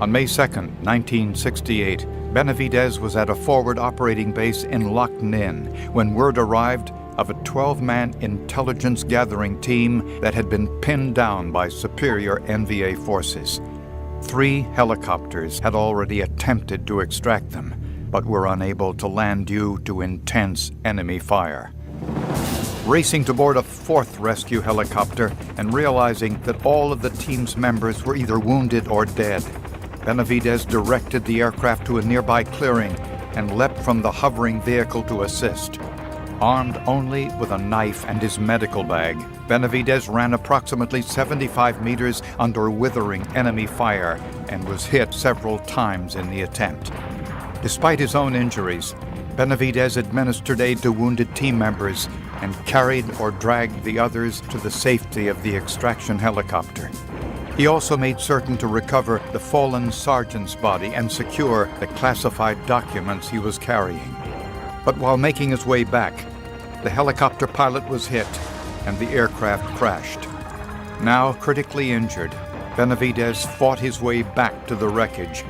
On May 2nd, 1968, Benavidez was at a forward operating base in Lac Ninh when word arrived of a 12-man intelligence gathering team that had been pinned down by superior NVA forces. 3 helicopters had already attempted to extract them, but were unable to land due to intense enemy fire. Racing to board a 4th rescue helicopter and realizing that all of the team's members were either wounded or dead, Benavidez directed the aircraft to a nearby clearing and leapt from the hovering vehicle to assist. Armed only with a knife and his medical bag, Benavidez ran approximately 75 meters under withering enemy fire and was hit several times in the attempt. Despite his own injuries, Benavidez administered aid to wounded team members and carried or dragged the others to the safety of the extraction helicopter. He also made certain to recover the fallen sergeant's body and secure the classified documents he was carrying. But while making his way back, the helicopter pilot was hit, and the aircraft crashed. Now critically injured, Benavidez fought his way back to the wreckage,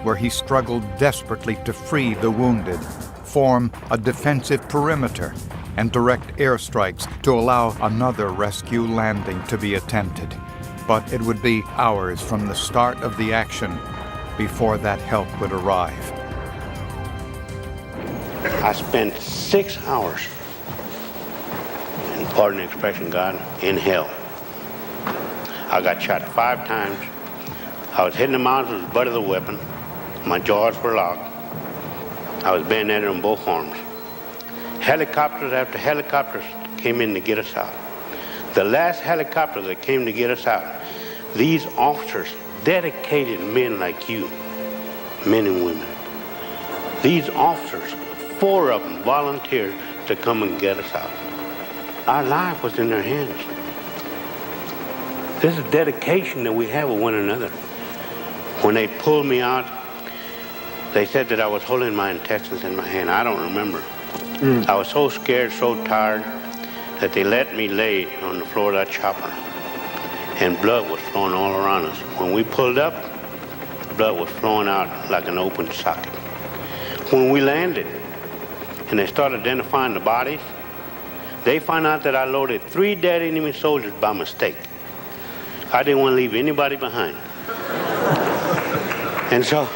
where he struggled desperately to free the wounded, form a defensive perimeter, and direct airstrikes to allow another rescue landing to be attempted. But it would be hours from the start of the action before that help would arrive. I spent 6 hours, and pardon the expression, God, in hell. I got shot 5 times. I was hitting the mouth with the butt of the weapon. My jaws were locked. I was bayoneted on both arms. Helicopters after helicopters came in to get us out. The last helicopter that came to get us out, these officers, dedicated men like you, men and women, these officers, 4 of them volunteered to come and get us out. Our life was in their hands. This is dedication that we have with one another. When they pulled me out, they said that I was holding my intestines in my hand. I don't remember. I was so scared, so tired, that they let me lay on the floor of that chopper. And blood was flowing all around us. When we pulled up, blood was flowing out like an open socket. When we landed, and they started identifying the bodies, they found out that I loaded 3 dead enemy soldiers by mistake. I didn't want to leave anybody behind. And so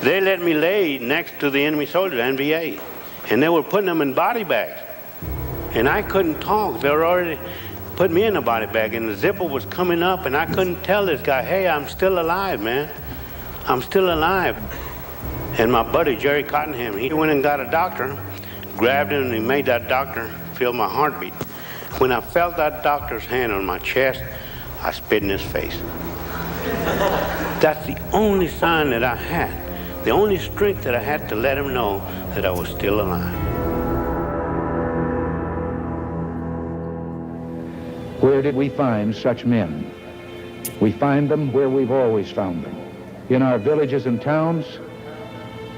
they let me lay next to the enemy soldiers, NVA, and they were putting them in body bags. And I couldn't talk. They were already put me in a body bag, and the zipper was coming up, and I couldn't tell this guy, hey, I'm still alive, man. I'm still alive. And my buddy, Jerry Cottenham, he went and got a doctor, grabbed him, and he made that doctor feel my heartbeat. When I felt that doctor's hand on my chest, I spit in his face. That's the only sign that I had, the only strength that I had to let him know that I was still alive. Where did we find such men? We find them where we've always found them. In our villages and towns,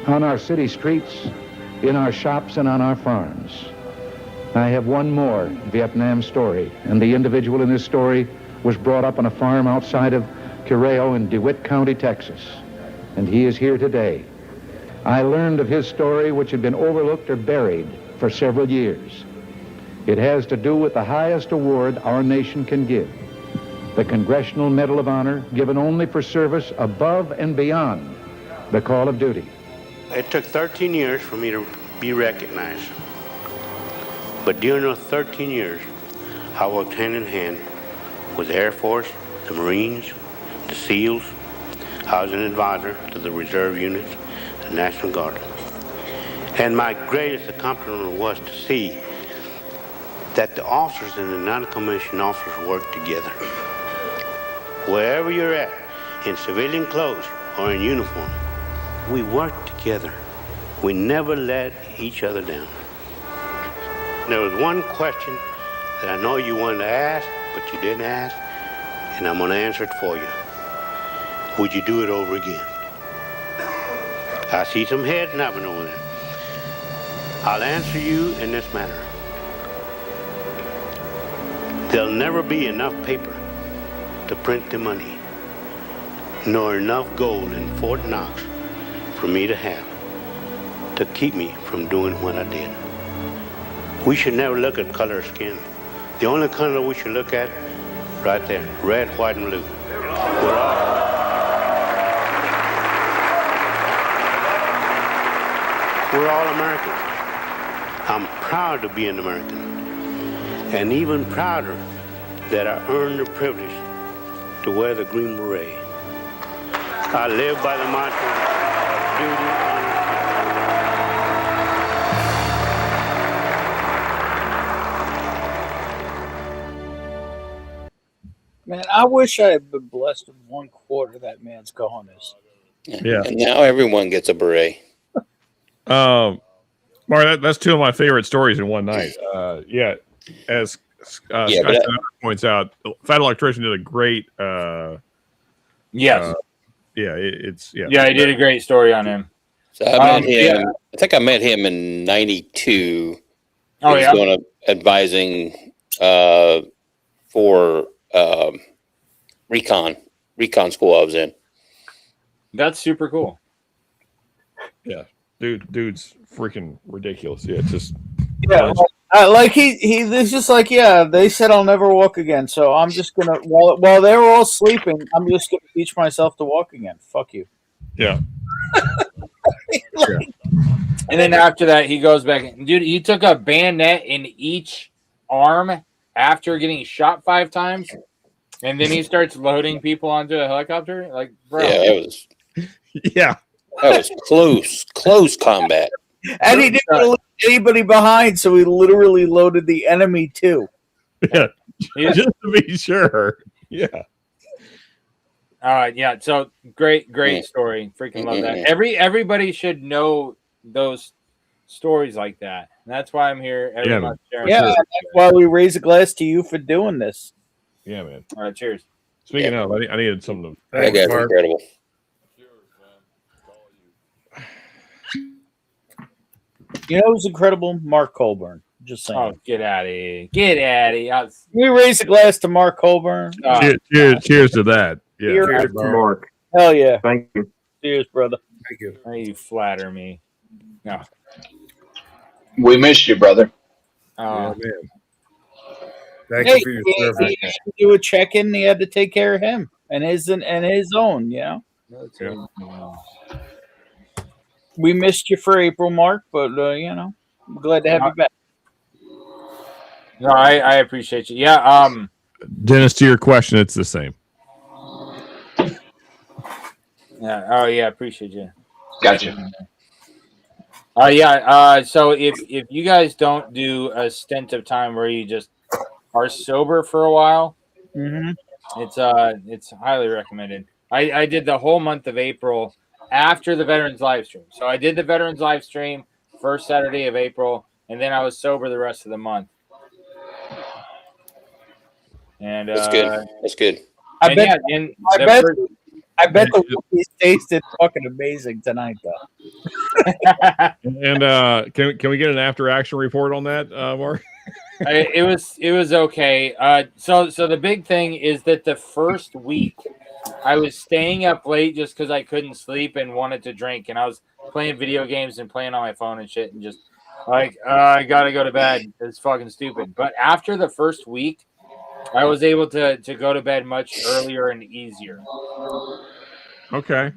on our city streets, in our shops and on our farms. I have one more Vietnam story, and the individual in this story was brought up on a farm outside of Correo in DeWitt County, Texas, and he is here today. I learned of his story, which had been overlooked or buried for several years. It has to do with the highest award our nation can give, the Congressional Medal of Honor, given only for service above and beyond the call of duty. It took 13 years for me to be recognized. But during those 13 years, I worked hand in hand with the Air Force, the Marines, the SEALs. I was an advisor to the reserve units, the National Guard. And my greatest accomplishment was to see that the officers and the non-commissioned officers work together. Wherever you're at, in civilian clothes or in uniform, we work together. We never let each other down. There was one question that I know you wanted to ask, but you didn't ask, and I'm going to answer it for you. Would you do it over again? I see some heads nodding over there. I'll answer you in this manner. There'll never be enough paper to print the money, nor enough gold in Fort Knox for me to have to keep me from doing what I did. We should never look at color of skin. The only color we should look at, right there, red, white, and blue. We're all Americans. I'm proud to be an American, and even prouder that I earned the privilege to wear the Green Beret. I live by the mantra of duty, Man, I wish I had been blessed with 1/4 of that man's cojones. Yeah. And now everyone gets a beret. Mark, that's 2 of my favorite stories in one night. Yeah, as Scott points out, Fat Electrician did a great. Yes. Yeah, it's he did a great story on him. So I met him. I think I met him in '92. Oh, he was going to advising for recon school I was in. That's super cool. Yeah, dude's freaking ridiculous. Yeah, it's just like he's just like, yeah, they said I'll never walk again, so I'm just gonna while they were all sleeping, I'm just gonna teach myself to walk again. Fuck you. Yeah. And then after that, he goes back. Dude, he took a bayonet in each arm after getting shot 5 times, and then he starts loading people onto a helicopter. Like, bro, Yeah, that was that was close combat. And he didn't leave anybody behind, so he literally loaded the enemy too. Yeah, just to be sure. Yeah. Yeah. So great story. Freaking love that. Everybody should know those stories like that. And that's why I'm here every month sharing. Yeah, that's why we raise a glass to you for doing this. Yeah, man. All right, cheers. Speaking of, I needed something. That guy's incredible. You know who's incredible? Mark Colburn. Just saying. Oh, get out of here. Get out of here. We raise a glass to Mark Colburn. Cheers to that. Yeah. Cheers to Mark. Hell yeah. Thank you. Cheers, brother. Thank you. Oh, you flatter me. No. We missed you, brother. Oh, man. Thank Hey, you for your service. he had to do a check-in. He had to take care of him and his own. You know. We missed you for April, Mark, but you know, I'm glad to have you back. No, I appreciate you. Yeah. Dennis, to your question, it's the same. Yeah. Oh, yeah. Appreciate you. Gotcha. Yeah. So if you guys don't do a stint of time where you just are sober for a while, it's highly recommended. I did the whole month of April after the veterans live stream. So I did the veterans live stream first Saturday of April, and then I was sober the rest of the month. And That's good. That's good. I bet the whiskey tasted fucking amazing tonight, though. And can we get an after action report on that, Mark? It was okay. So the big thing is that the first week I was staying up late just because I couldn't sleep and wanted to drink, and I was playing video games and playing on my phone and shit, and just like I gotta go to bed. It's fucking stupid. But after the first week, I was able to go to bed much earlier and easier. Okay.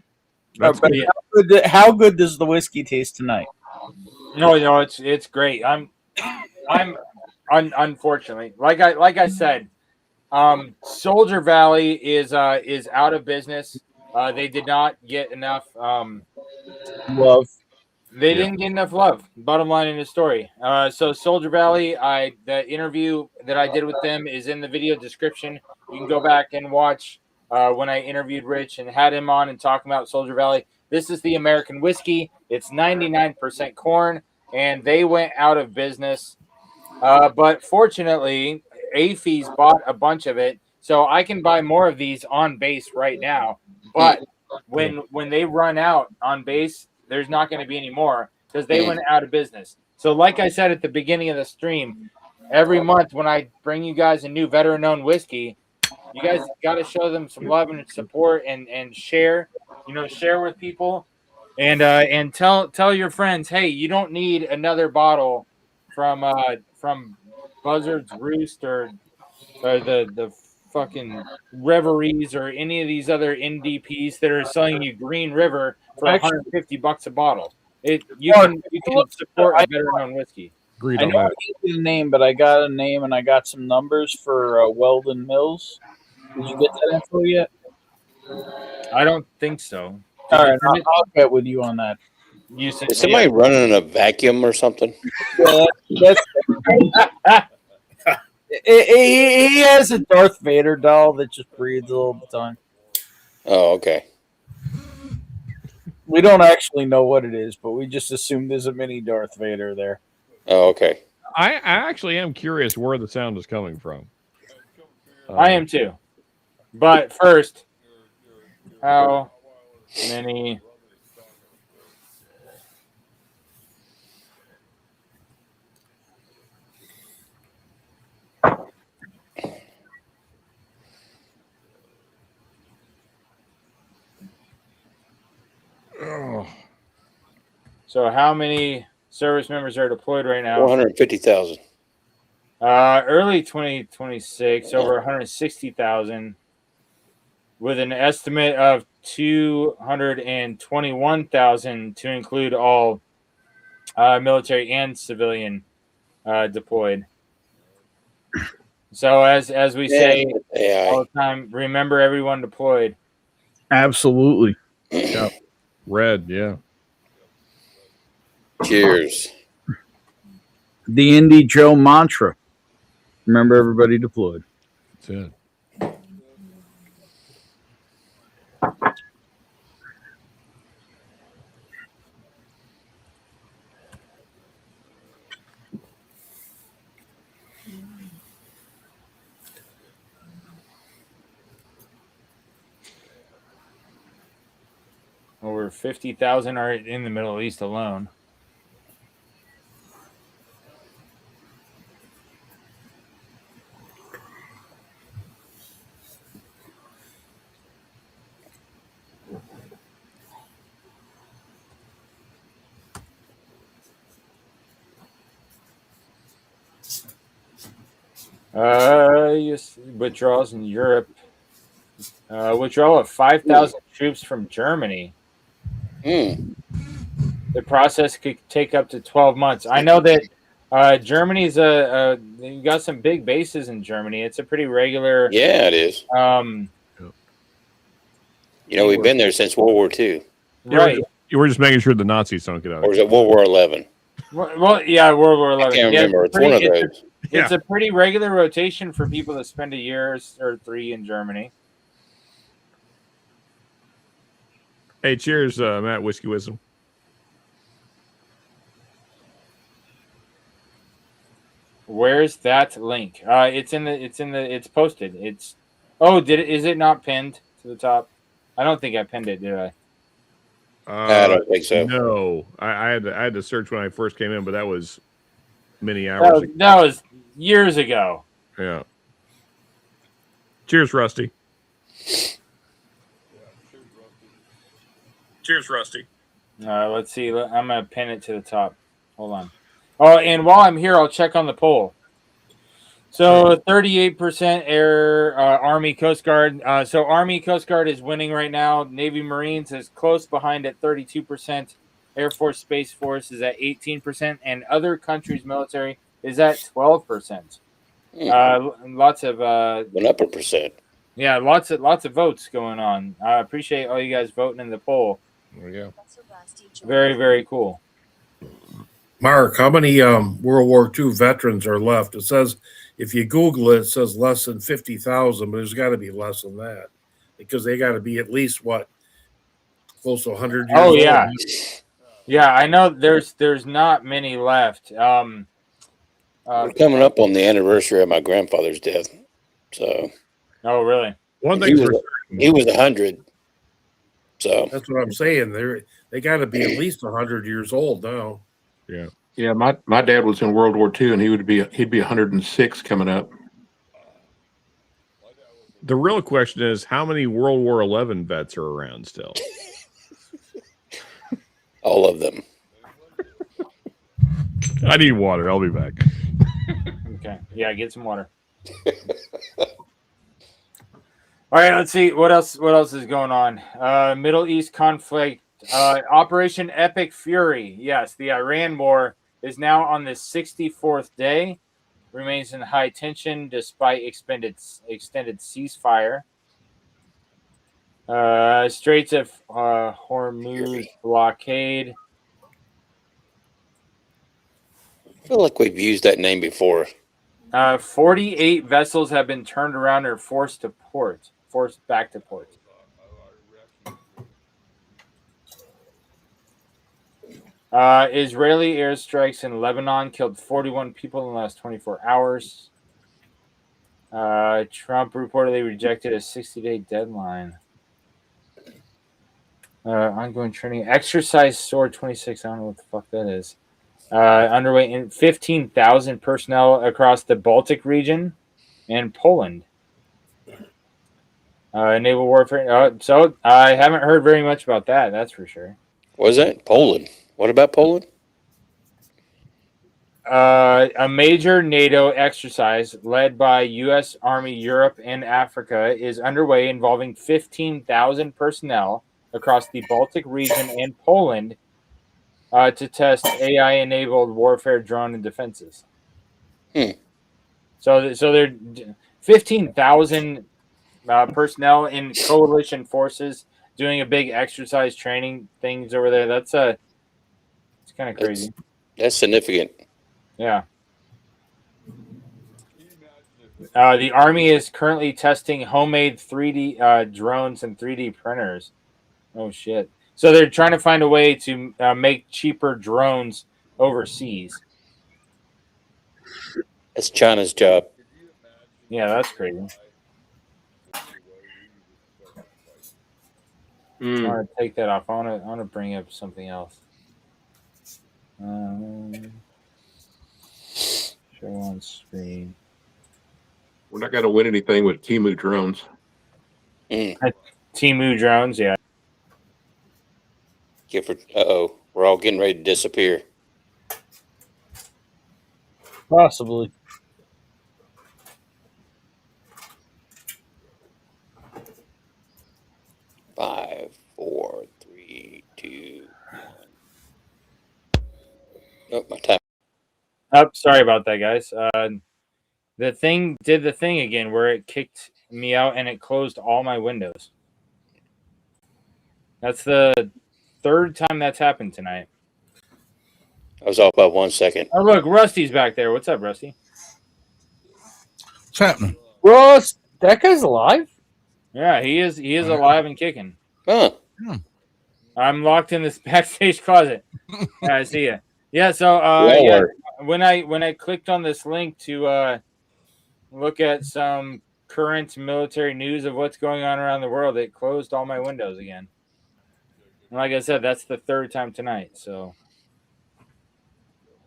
That's good. How good does the whiskey taste tonight? No, it's great. Unfortunately, like I said, Soldier Valley is out of business. They did not get enough love. They didn't get enough love. Bottom line in the story. So Soldier Valley, the interview that I did with them is in the video description. You can go back and watch when I interviewed Rich and had him on and talking about Soldier Valley. This is the American whiskey. It's 99% corn, and they went out of business. But fortunately, AFES bought a bunch of it, so I can buy more of these on base right now. But when they run out on base, there's not going to be any more because they went out of business. So like I said at the beginning of the stream, every month when I bring you guys a new veteran-owned whiskey, you guys got to show them some love and support and share, share with people and tell your friends, hey, you don't need another bottle from Buzzard's Roost or the fucking Reveries or any of these other NDPs that are selling you Green River for $150 a bottle. You can support a veteran-owned whiskey. I know I gave you the name, but I got a name and I got some numbers for Weldon Mills. Did you get that info yet? I don't think so. All right, I'll get with you on that. Is somebody running a vacuum or something? Yeah, he has a Darth Vader doll that just breathes all the time. Oh, okay. We don't actually know what it is, but we just assume there's a mini Darth Vader there. Oh, okay. I actually am curious where the sound is coming from. I am too. But first, how many... So how many service members are deployed right now? 450,000. Early 2026, over 160,000, with an estimate of 221,000 to include all military and civilian deployed. So as we say all the time, remember everyone deployed. Absolutely. Yeah. Red, yeah. Cheers. The Indy Joe mantra. Remember everybody deployed. That's it. Over 50,000 are in the Middle East alone. Yes, withdrawals in Europe. Withdrawal of 5,000 troops from Germany. The process could take up to 12 months. I know that Germany's you got some big bases in Germany. It's a pretty regular. Yeah, it is. We've been there since World War II. Right. You were just making sure the Nazis don't get out. Or is it World War 11? Well, yeah, World War 11. I can't remember. It's one of those. It's a pretty regular rotation for people that spend a year or 3 in Germany. Hey, cheers, Matt Whiskey Wisdom. Where's that link? It's posted. Is it not pinned to the top? I don't think I pinned it, did I? I don't think so. No, I had to search when I first came in, but that was many hours ago. That was years ago. Yeah. Cheers, Rusty. Cheers, Rusty. Let's see. I'm going to pin it to the top. Hold on. Oh, and while I'm here, I'll check on the poll. So 38% Air, Army, Coast Guard. So Army, Coast Guard is winning right now. Navy, Marines is close behind at 32%. Air Force, Space Force is at 18%. And other countries' military is at 12%. Lots of... Went up a percent. Yeah, lots of votes going on. I appreciate all you guys voting in the poll. There we go. Very, very cool. Mark, how many World War II veterans are left? It says, if you Google it, it says less than 50,000, but there's got to be less than that because they got to be at least, close to 100 years old. Yeah. Yeah, I know there's not many left. We're coming up on the anniversary of my grandfather's death. So. Oh, really? One thing he was 100. So that's what I'm saying. They got to be at least 100 years old now. Yeah. Yeah, my dad was in World War II, and he'd be 106 coming up. The real question is, how many World War 11 vets are around still? All of them. I need water. I'll be back. Okay. Yeah, get some water. All right, let's see what else is going on. Middle East conflict, Operation Epic Fury. Yes, the Iran war is now on the 64th day. Remains in high tension despite extended ceasefire. Straits of Hormuz blockade. I feel like we've used that name before. 48 vessels have been turned around or forced back to port. Israeli airstrikes in Lebanon killed 41 people in the last 24 hours. Trump reportedly rejected a 60-day deadline. Ongoing training. Exercise Sword 26. I don't know what the fuck that is. Underway in 15,000 personnel across the Baltic region and Poland. Naval warfare. So I haven't heard very much about that. That's for sure. What is that? Poland. What about Poland? A major NATO exercise led by U.S. Army Europe and Africa is underway, involving 15,000 personnel across the Baltic region and Poland to test AI-enabled warfare drone and defenses. So they're 15,000 personnel in coalition forces doing a big exercise training things over there. It's kind of crazy. That's significant. Yeah. The Army is currently testing homemade 3D drones and 3D printers. Oh, shit. So they're trying to find a way to make cheaper drones overseas. That's China's job. Yeah, that's crazy. I want to take that off. I want to bring up something else. Show on screen. We're not going to win anything with Temu drones. Temu drones, yeah. We're all getting ready to disappear. Possibly. Five, 4, 3, 2, 1. Oh, my time. Oh, sorry about that, guys. The thing did the thing again where it kicked me out and it closed all my windows. That's the third time that's happened tonight. I was off by 1 second. Oh, look, Rusty's back there. What's up, Rusty? What's happening? Russ, that guy's alive? Yeah, he is alive and kicking. Huh. I'm locked in this backstage closet. Yeah, I see you. Yeah, so when I clicked on this link to look at some current military news of what's going on around the world, it closed all my windows again. And like I said, that's the third time tonight. So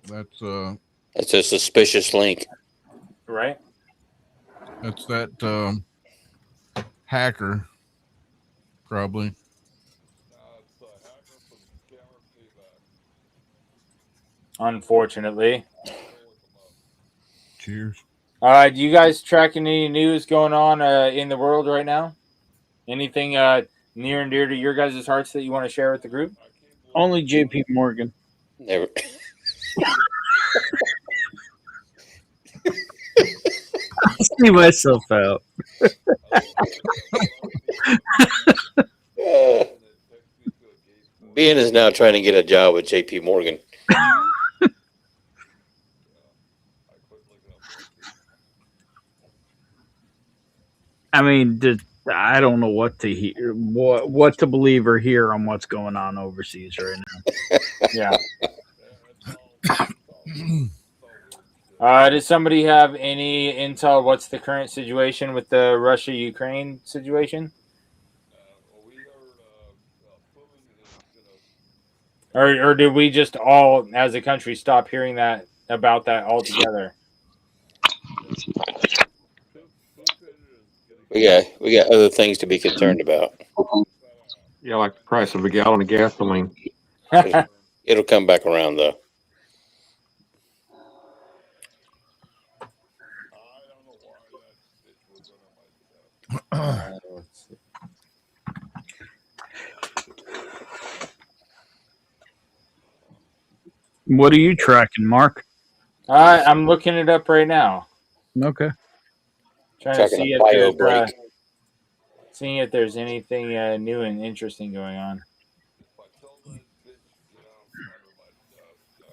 that's a suspicious link, right? That's that hacker, probably. Unfortunately. Cheers. Do you guys track any news going on in the world right now? Anything near and dear to your guys' hearts that you want to share with the group? Only JP Morgan. Never. I see myself out. Ben is now trying to get a job with JP Morgan. I mean, I don't know what to hear, what to believe or hear on what's going on overseas right now. Yeah. Does somebody have any intel? What's the current situation with the Russia-Ukraine situation? Or did we just all, as a country, stop hearing about that altogether? We got other things to be concerned about. Yeah, like the price of a gallon of gasoline. It'll come back around though. What are you tracking, Mark? I'm looking it up right now. Okay. Trying to see if seeing if there's anything new and interesting going on.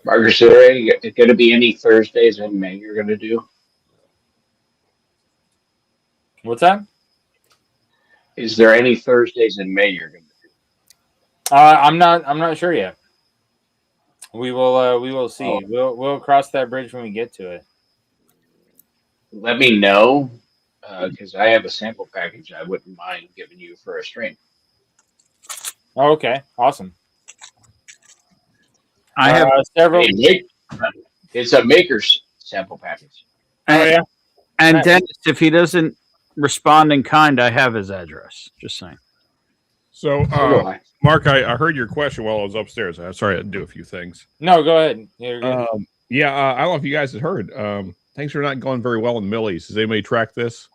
Mark, is there going to be any Thursdays in May you're going to do? What's that? Is there any Thursdays in May you're going to do? I'm not sure yet. We will see. Oh. We'll cross that bridge when we get to it. Let me know, because I have a sample package I wouldn't mind giving you for a stream. Oh, okay, awesome. I have several. It's a maker's sample package. Yeah. And Dennis, if he doesn't respond in kind, I have his address. Just saying. So, Mark, I heard your question while I was upstairs. I'm sorry, I had to do a few things. No, go ahead. I don't know if you guys had heard. Things are not going very well in the Middle East. Has anybody tracked this?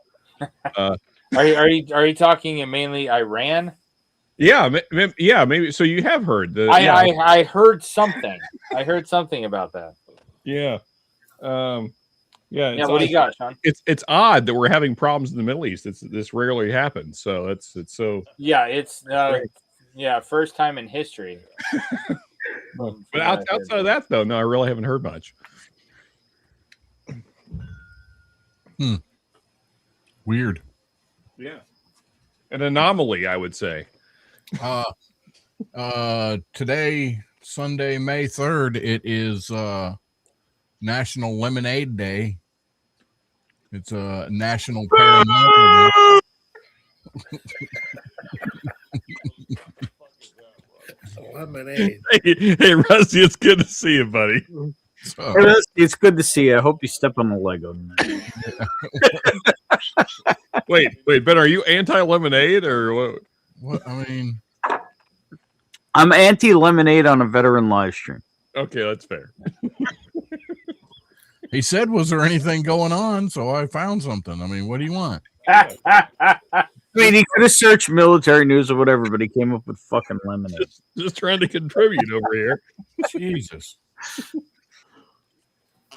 Are you talking mainly Iran? Yeah, maybe. So you have heard. I heard something. I heard something about that. Yeah. What do you got, Sean? It's odd that we're having problems in the Middle East. This rarely happens. So it's so. Yeah, it's first time in history. But outside of that, though, no, I really haven't heard much. Weird. Yeah. An anomaly, I would say. Today, Sunday, May 3rd, it is National Lemonade Day. It's a National Paranormal Day. Lemonade. Hey, Rusty, it's good to see you, buddy. Hey, Rusty, it's good to see you. I hope you step on the Lego. Wait, Ben, are you anti-lemonade or what? What? I mean, I'm anti-lemonade on a veteran live stream. Okay, that's fair. He said, was there anything going on? So I found something. I mean, what do you want? I mean, he could have searched military news or whatever, but he came up with fucking lemonade. Just trying to contribute over here. Jesus.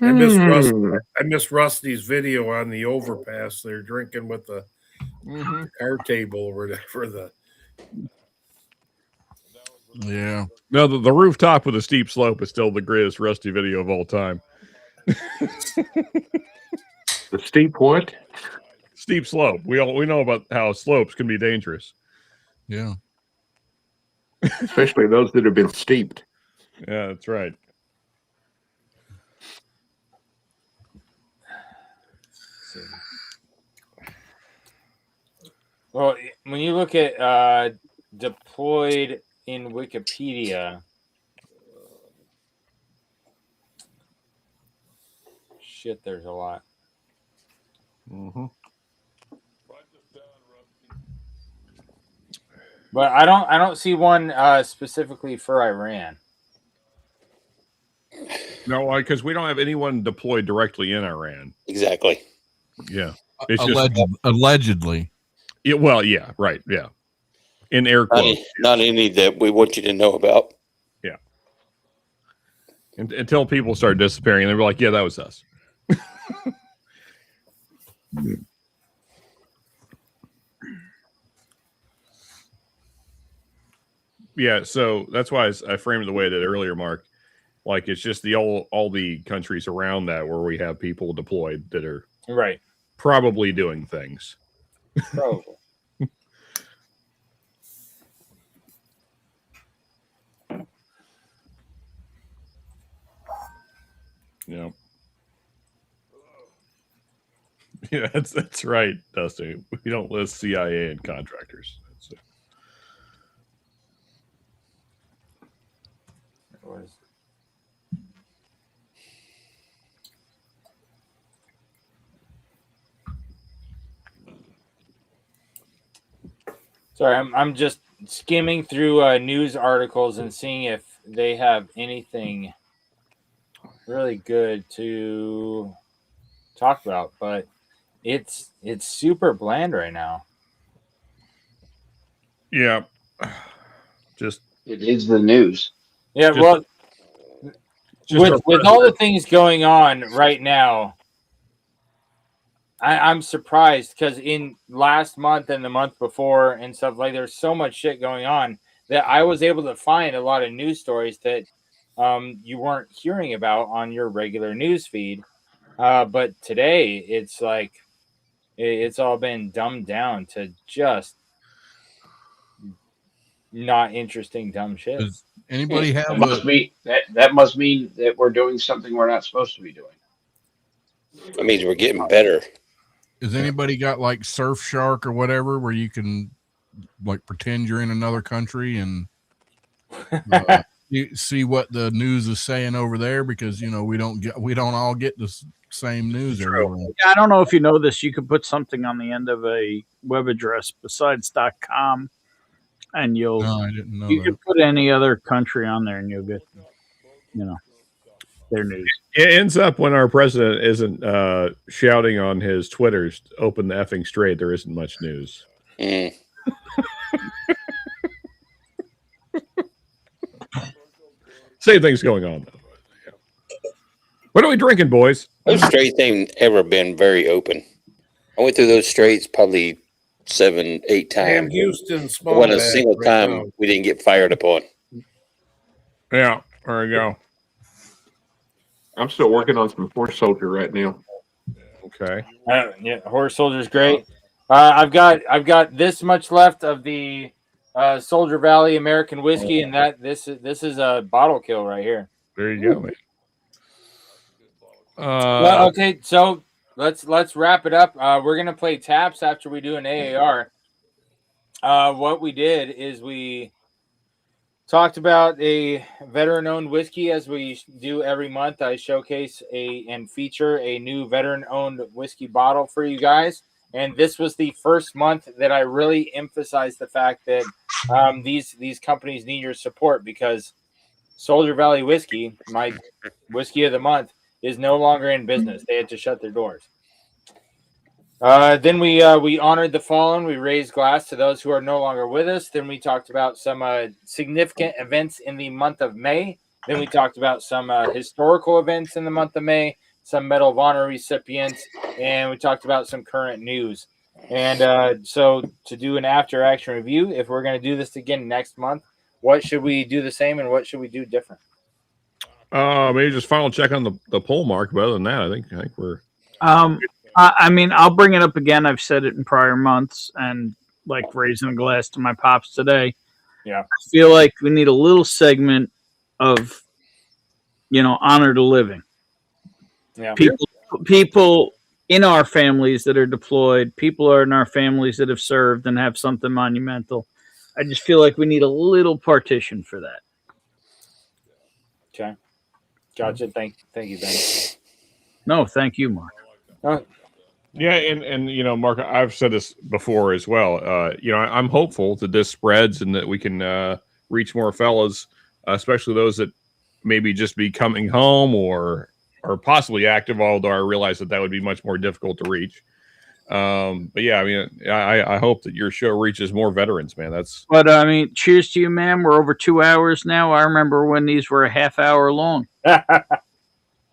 I missed Rusty's video on the overpass. They're drinking with the car table or whatever. Yeah. No, the rooftop with a steep slope is still the greatest Rusty video of all time. The steep what? Steep slope. We know about how slopes can be dangerous. Yeah. Especially those that have been steeped. Yeah, that's right. Well, when you look at deployed in Wikipedia, shit, there's a lot. But I don't see one specifically for Iran. No, because we don't have anyone deployed directly in Iran. Exactly. Yeah. It's allegedly. Yeah, well, yeah, right. Yeah. In air quotes. Not any that we want you to know about. Yeah. Until people start disappearing, and they were like, yeah, that was us. Yeah, so that's why I framed it the way I did earlier, Mark. Like, it's just all the countries around that where we have people deployed that are right probably doing things. Probably. Yeah. Yeah, that's right, Dusty. We don't list CIA and contractors. That's it. Sorry, I'm just skimming through news articles and seeing if they have anything really good to talk about, but it's super bland right now. Yeah, just it is the news. Yeah, well, with all the things going on right now, I'm surprised because in last month and the month before and stuff, like, there's so much shit going on that I was able to find a lot of news stories that you weren't hearing about on your regular news feed. But today it's like it's all been dumbed down to just not interesting dumb shit. Does anybody have that must mean that we're doing something we're not supposed to be doing. That means we're getting better. Has anybody got like Surfshark or whatever where you can like pretend you're in another country and you see what the news is saying over there? Because we don't all get the same news everywhere. Yeah, I don't know if you know this. You could put something on the end of a web address besides .com and you'll No, I didn't know you that. can put any other country on there, and you'll get their news. It ends up when our president isn't shouting on his Twitters, "Open the effing straight." There isn't much news. Same thing's going on though. What are we drinking, boys? Those straits ain't ever been very open. I went through those straits probably 7-8 times. Houston, small Wasn't a bag single right time now. we didn't get fired upon. Yeah, there we go. I'm still working on some Horse Soldier right now. Okay. Yeah, Horse Soldier's great. I've got this much left of the Soldier Valley American whiskey, and this is a bottle kill right here. There you go, man. Well, okay, so let's wrap it up. We're gonna play taps after we do an AAR. What we did is we talked about a veteran-owned whiskey, as we do every month. I showcase and feature a new veteran-owned whiskey bottle for you guys. And this was the first month that I really emphasized the fact that these companies need your support, because Soldier Valley Whiskey, my whiskey of the month, is no longer in business. They had to shut their doors. Then we honored the fallen. We raised glass to those who are no longer with us. Then we talked about some significant events in the month of May. Then we talked about some historical events in the month of May, some Medal of Honor recipients, and we talked about some current news. And so to do an after action review, if we're going to do this again next month, what should we do the same and what should we do different? Maybe just final check on the poll mark. But other than that, I think we're. I mean, I'll bring it up again. I've said it in prior months, and like raising a glass to my pops today. Yeah, I feel like we need a little segment of, honor the living. Yeah, people in our families that are deployed, people are in our families that have served and have something monumental. I just feel like we need a little partition for that. Okay. Gotcha. Thank you, Ben. No, thank you, Mark. Yeah, and Mark, I've said this before as well. I'm hopeful that this spreads and that we can reach more fellas, especially those that maybe just be coming home or possibly active, although I realize that would be much more difficult to reach. But yeah, I mean, I hope that your show reaches more veterans, man. But I mean, cheers to you, man. We're over 2 hours now. I remember when these were a half hour long.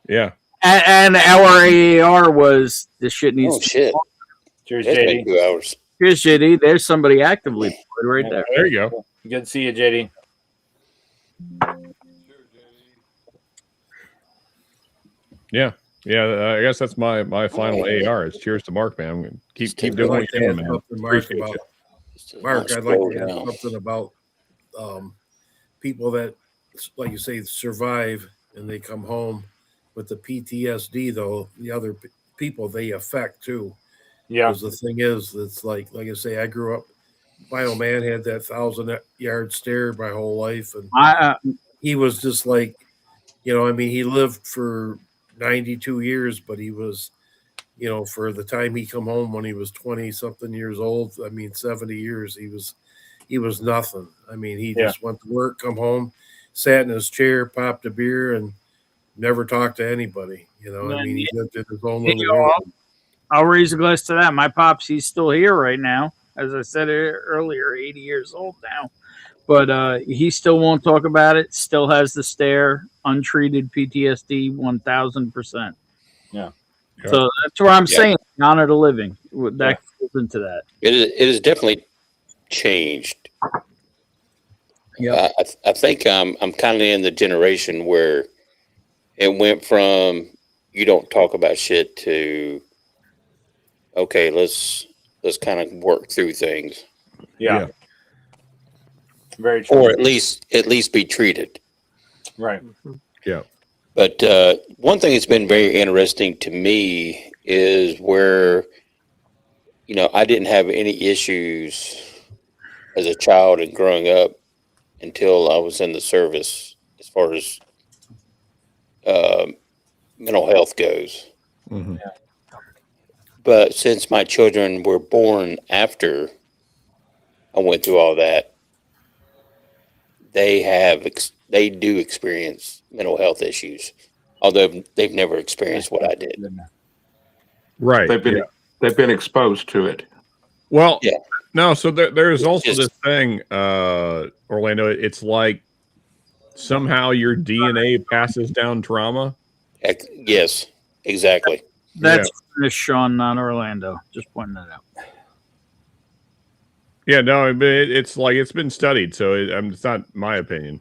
Yeah. And our AAR was this shit needs. Oh shit! Cheers, That's JD. been 2 hours. Cheers, JD. There's somebody actively employed right there. There you go. Good to see you, JD. Yeah. I guess that's my final AR. It's cheers to Mark, man. I'm gonna keep doing what you're doing, man. Mark, I'd like to add something about people that, like you say, survive and they come home with the PTSD. Though the other people they affect too. Yeah. Because the thing is, it's like I say, I grew up. My old man had that 1,000-yard stare my whole life, and he was just like, I mean, he lived for 92 years, but he was, for the time he come home when he was 20-something years old, I mean, 70 years, he was nothing. I mean, he just went to work, come home, sat in his chair, popped a beer, and never talked to anybody. I mean, he lived in his own little world. I'll raise a glass to that. My pops, he's still here right now. As I said earlier, 80 years old now. But he still won't talk about it, still has the stare, untreated PTSD, 1,000%. Yeah. So that's where I'm saying honor the living. That goes into that. It is definitely changed. Yeah. I think I'm kind of in the generation where it went from you don't talk about shit to okay, let's kind of work through things. Yeah. Very true. Or at least be treated. Right. Yeah. But one thing that's been very interesting to me is where, I didn't have any issues as a child and growing up until I was in the service as far as mental health goes. Mm-hmm. Yeah. But since my children were born after I went through all that, they do experience mental health issues, although they've never experienced what I did. Right. They've been exposed to it. Well, yeah. No, so there's also this thing, Orlando. It's like somehow your DNA passes down trauma. Yes, exactly. That's Sean, not Orlando. Just pointing that out. Yeah, no, but it's like it's been studied, so it's not my opinion.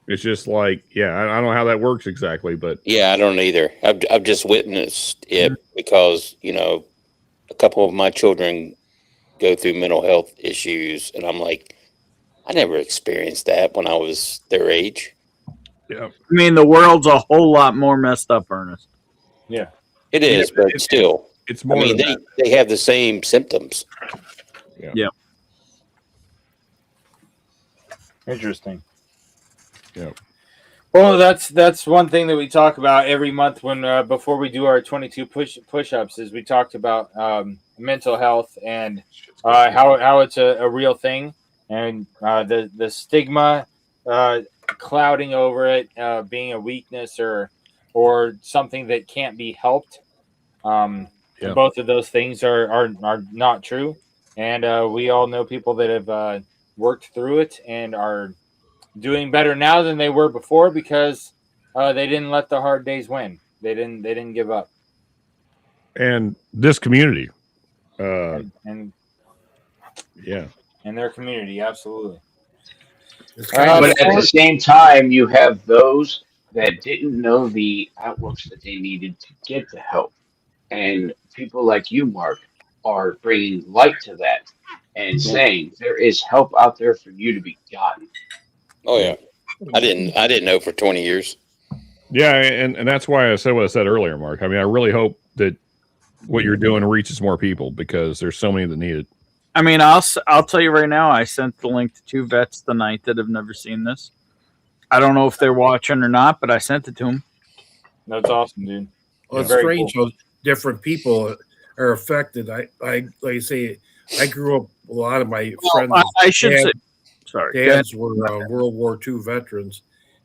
It's just like, I don't know how that works exactly, but Yeah, I don't either. I've just witnessed it because a couple of my children go through mental health issues, and I'm like, I never experienced that when I was their age. Yeah, I mean, the world's a whole lot more messed up, Ernest. Yeah, it is, but still, it's more. I mean, they have the same symptoms. Yeah. Interesting. Yeah. Well, that's one thing that we talk about every month when before we do our 22 push-ups is we talked about mental health and how it's a real thing, and the stigma clouding over it being a weakness or something that can't be helped. Both of those things are not true, and we all know people that have worked through it and are doing better now than they were before because they didn't let the hard days win. They didn't give up. And this community, and their community, absolutely. But at the same time, you have those that didn't know the outlooks that they needed to get the help, and people like you, Mark, are bringing light to that and saying there is help out there for you to be gotten. Oh yeah. I didn't know for 20 years. Yeah, and that's why I said what I said earlier, Mark. I mean, I really hope that what you're doing reaches more people because there's so many that need it. I mean, I'll tell you right now, I sent the link to 2 vets tonight that have never seen this. I don't know if they're watching or not, but I sent it to them. That's awesome, dude. Well, it's strange how different people are affected. I like I say, I grew up. A lot of my friends. I should say. Sorry. Dads were World War II veterans,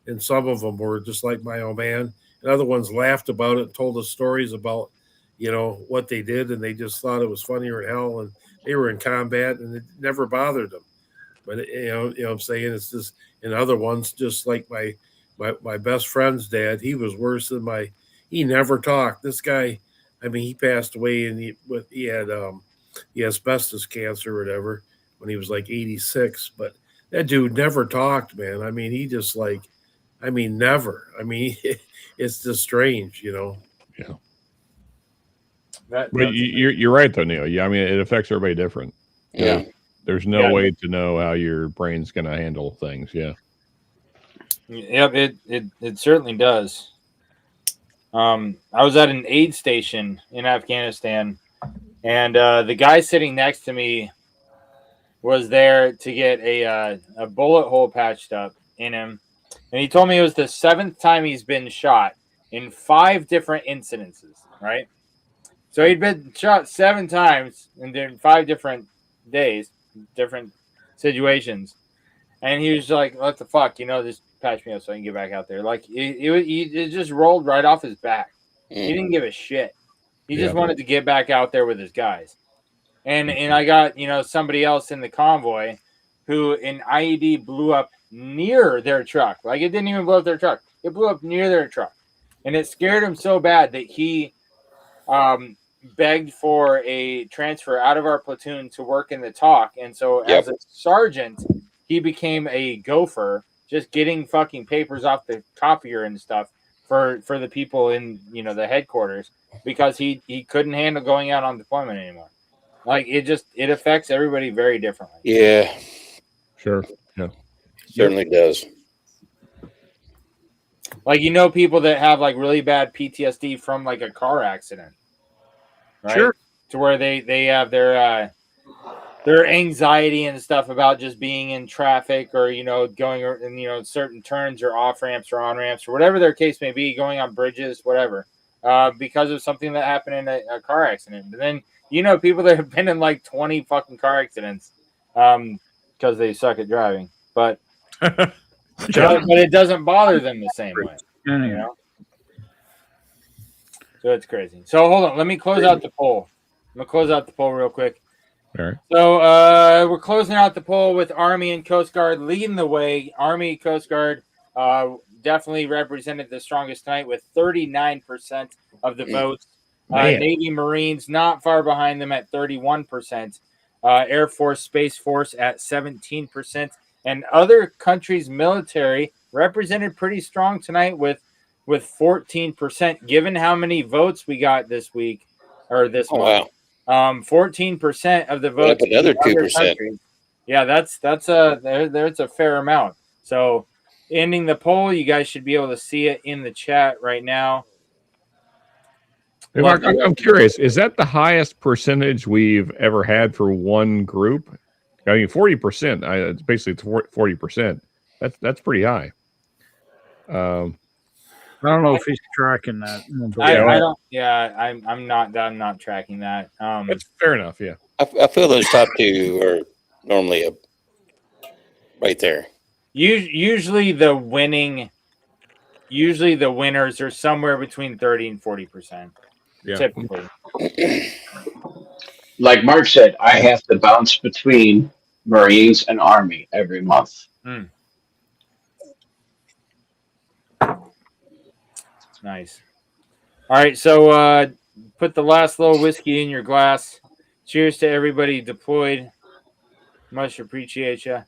and some of them were just like my old man, and other ones laughed about it and told us stories about, what they did, and they just thought it was funnier than hell, and they were in combat, and it never bothered them. But you know what I'm saying, it's just, and other ones, just like my best friend's dad, he was worse than he never talked. This guy, I mean, he passed away, and he had asbestos cancer or whatever when he was like 86, but that dude never talked, man. I mean, he just never. I mean, it's just strange, Yeah. But you're right, though, Neil. Yeah, I mean, it affects everybody different. Yeah. There's no way to know how your brain's going to handle things. Yeah. Yep, it certainly does. I was at an aid station in Afghanistan, and the guy sitting next to me was there to get a bullet hole patched up in him. And he told me it was the 7th time he's been shot in 5 different incidences, right? So he'd been shot 7 times in 5 different days, different situations. And he was like, what the fuck? Just patch me up so I can get back out there. Like, it just rolled right off his back. He didn't give a shit. He just wanted to get back out there with his guys. And I got, somebody else in the convoy who an IED blew up near their truck. Like, it didn't even blow up their truck. It blew up near their truck. And it scared him so bad that he begged for a transfer out of our platoon to work in the TOC. And so as a sergeant, he became a gopher, just getting fucking papers off the copier and stuff for the people in, the headquarters, because he couldn't handle going out on deployment anymore. Like, it affects everybody very differently. Yeah. Sure. Yeah. Certainly does. Like, people that have like really bad PTSD from like a car accident, right? Sure. To where they have their anxiety and stuff about just being in traffic or, going in, certain turns or off ramps or on ramps or whatever their case may be, going on bridges, whatever, because of something that happened in a car accident. And then, people that have been in like 20 fucking car accidents because they suck at driving. But But it doesn't bother them the same way. You know? So it's crazy. So hold on. Let me close out the poll. I'm going to close out the poll real quick. All right. So we're closing out the poll with Army and Coast Guard leading the way. Army, Coast Guard definitely represented the strongest tonight with 39% of the votes. Navy, Marines not far behind them at 31%. Air Force, Space Force at 17%. And other countries' military represented pretty strong tonight with 14%, given how many votes we got this week or this month. Wow. 14% of the votes. Up another 2%. Yeah, that's there's a fair amount. So ending the poll, you guys should be able to see it in the chat right now. Hey, Mark, I'm curious. Is that the highest percentage we've ever had for one group? I mean, 40%. It's basically 40%. That's pretty high. I don't know if he's tracking that. I don't. Yeah, I'm not tracking that. That's fair enough. Yeah, I feel those top two are normally right there. Usually the winners are somewhere between 30 and 40%. Yeah. Typically. Like Mark said, I have to bounce between Marines and Army every month. Nice. All right, so put the last little whiskey in your glass. Cheers to everybody deployed. Much appreciate you.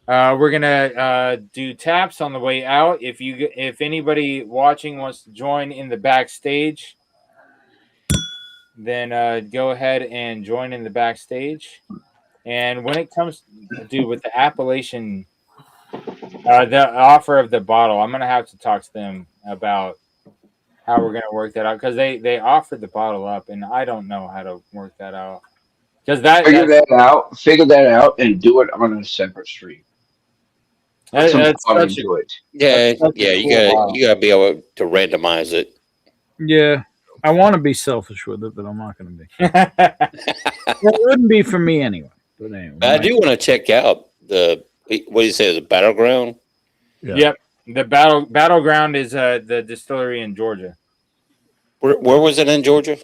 We're gonna do taps on the way out. If anybody watching wants to join in the backstage, then go ahead and join in the backstage. And when it comes, dude, with the Appalachian, the offer of the bottle, I'm gonna have to talk to them about how we're gonna work that out, because they offered the bottle up, and I don't know how to work that out. Because figure that out, and do it on a separate stream. That's into it. Yeah, That's you cool gotta be able to randomize it. Yeah, I want to be selfish with it, but I'm not going to be. It wouldn't be for me anyway. But anyway, I do want to check out what do you say, the battleground? Yeah. Yep, the battleground is the distillery in Georgia. Where was it in Georgia?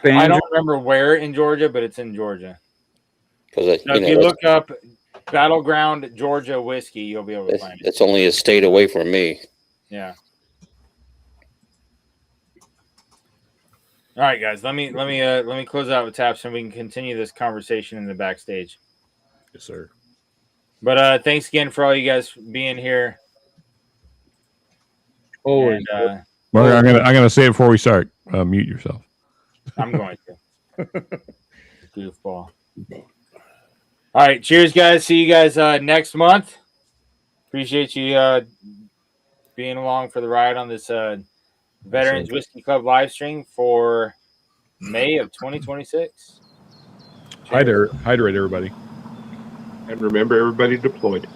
I don't remember where in Georgia, but it's in Georgia. Because if you look up Battleground Georgia whiskey, you'll be able to find it. It's only a state away from me. Yeah. All right, guys. Let me close out with taps, and we can continue this conversation in the backstage. Yes, sir. But thanks again for all you guys being here. Always. And, Mark, I'm gonna say it before we start. Mute yourself. I'm going to. Goofball. All right, cheers, guys. See you guys next month. Appreciate you being along for the ride on this Veterans Whiskey Club live stream for May of 2026. Hydrate, everybody. And remember, everybody deployed.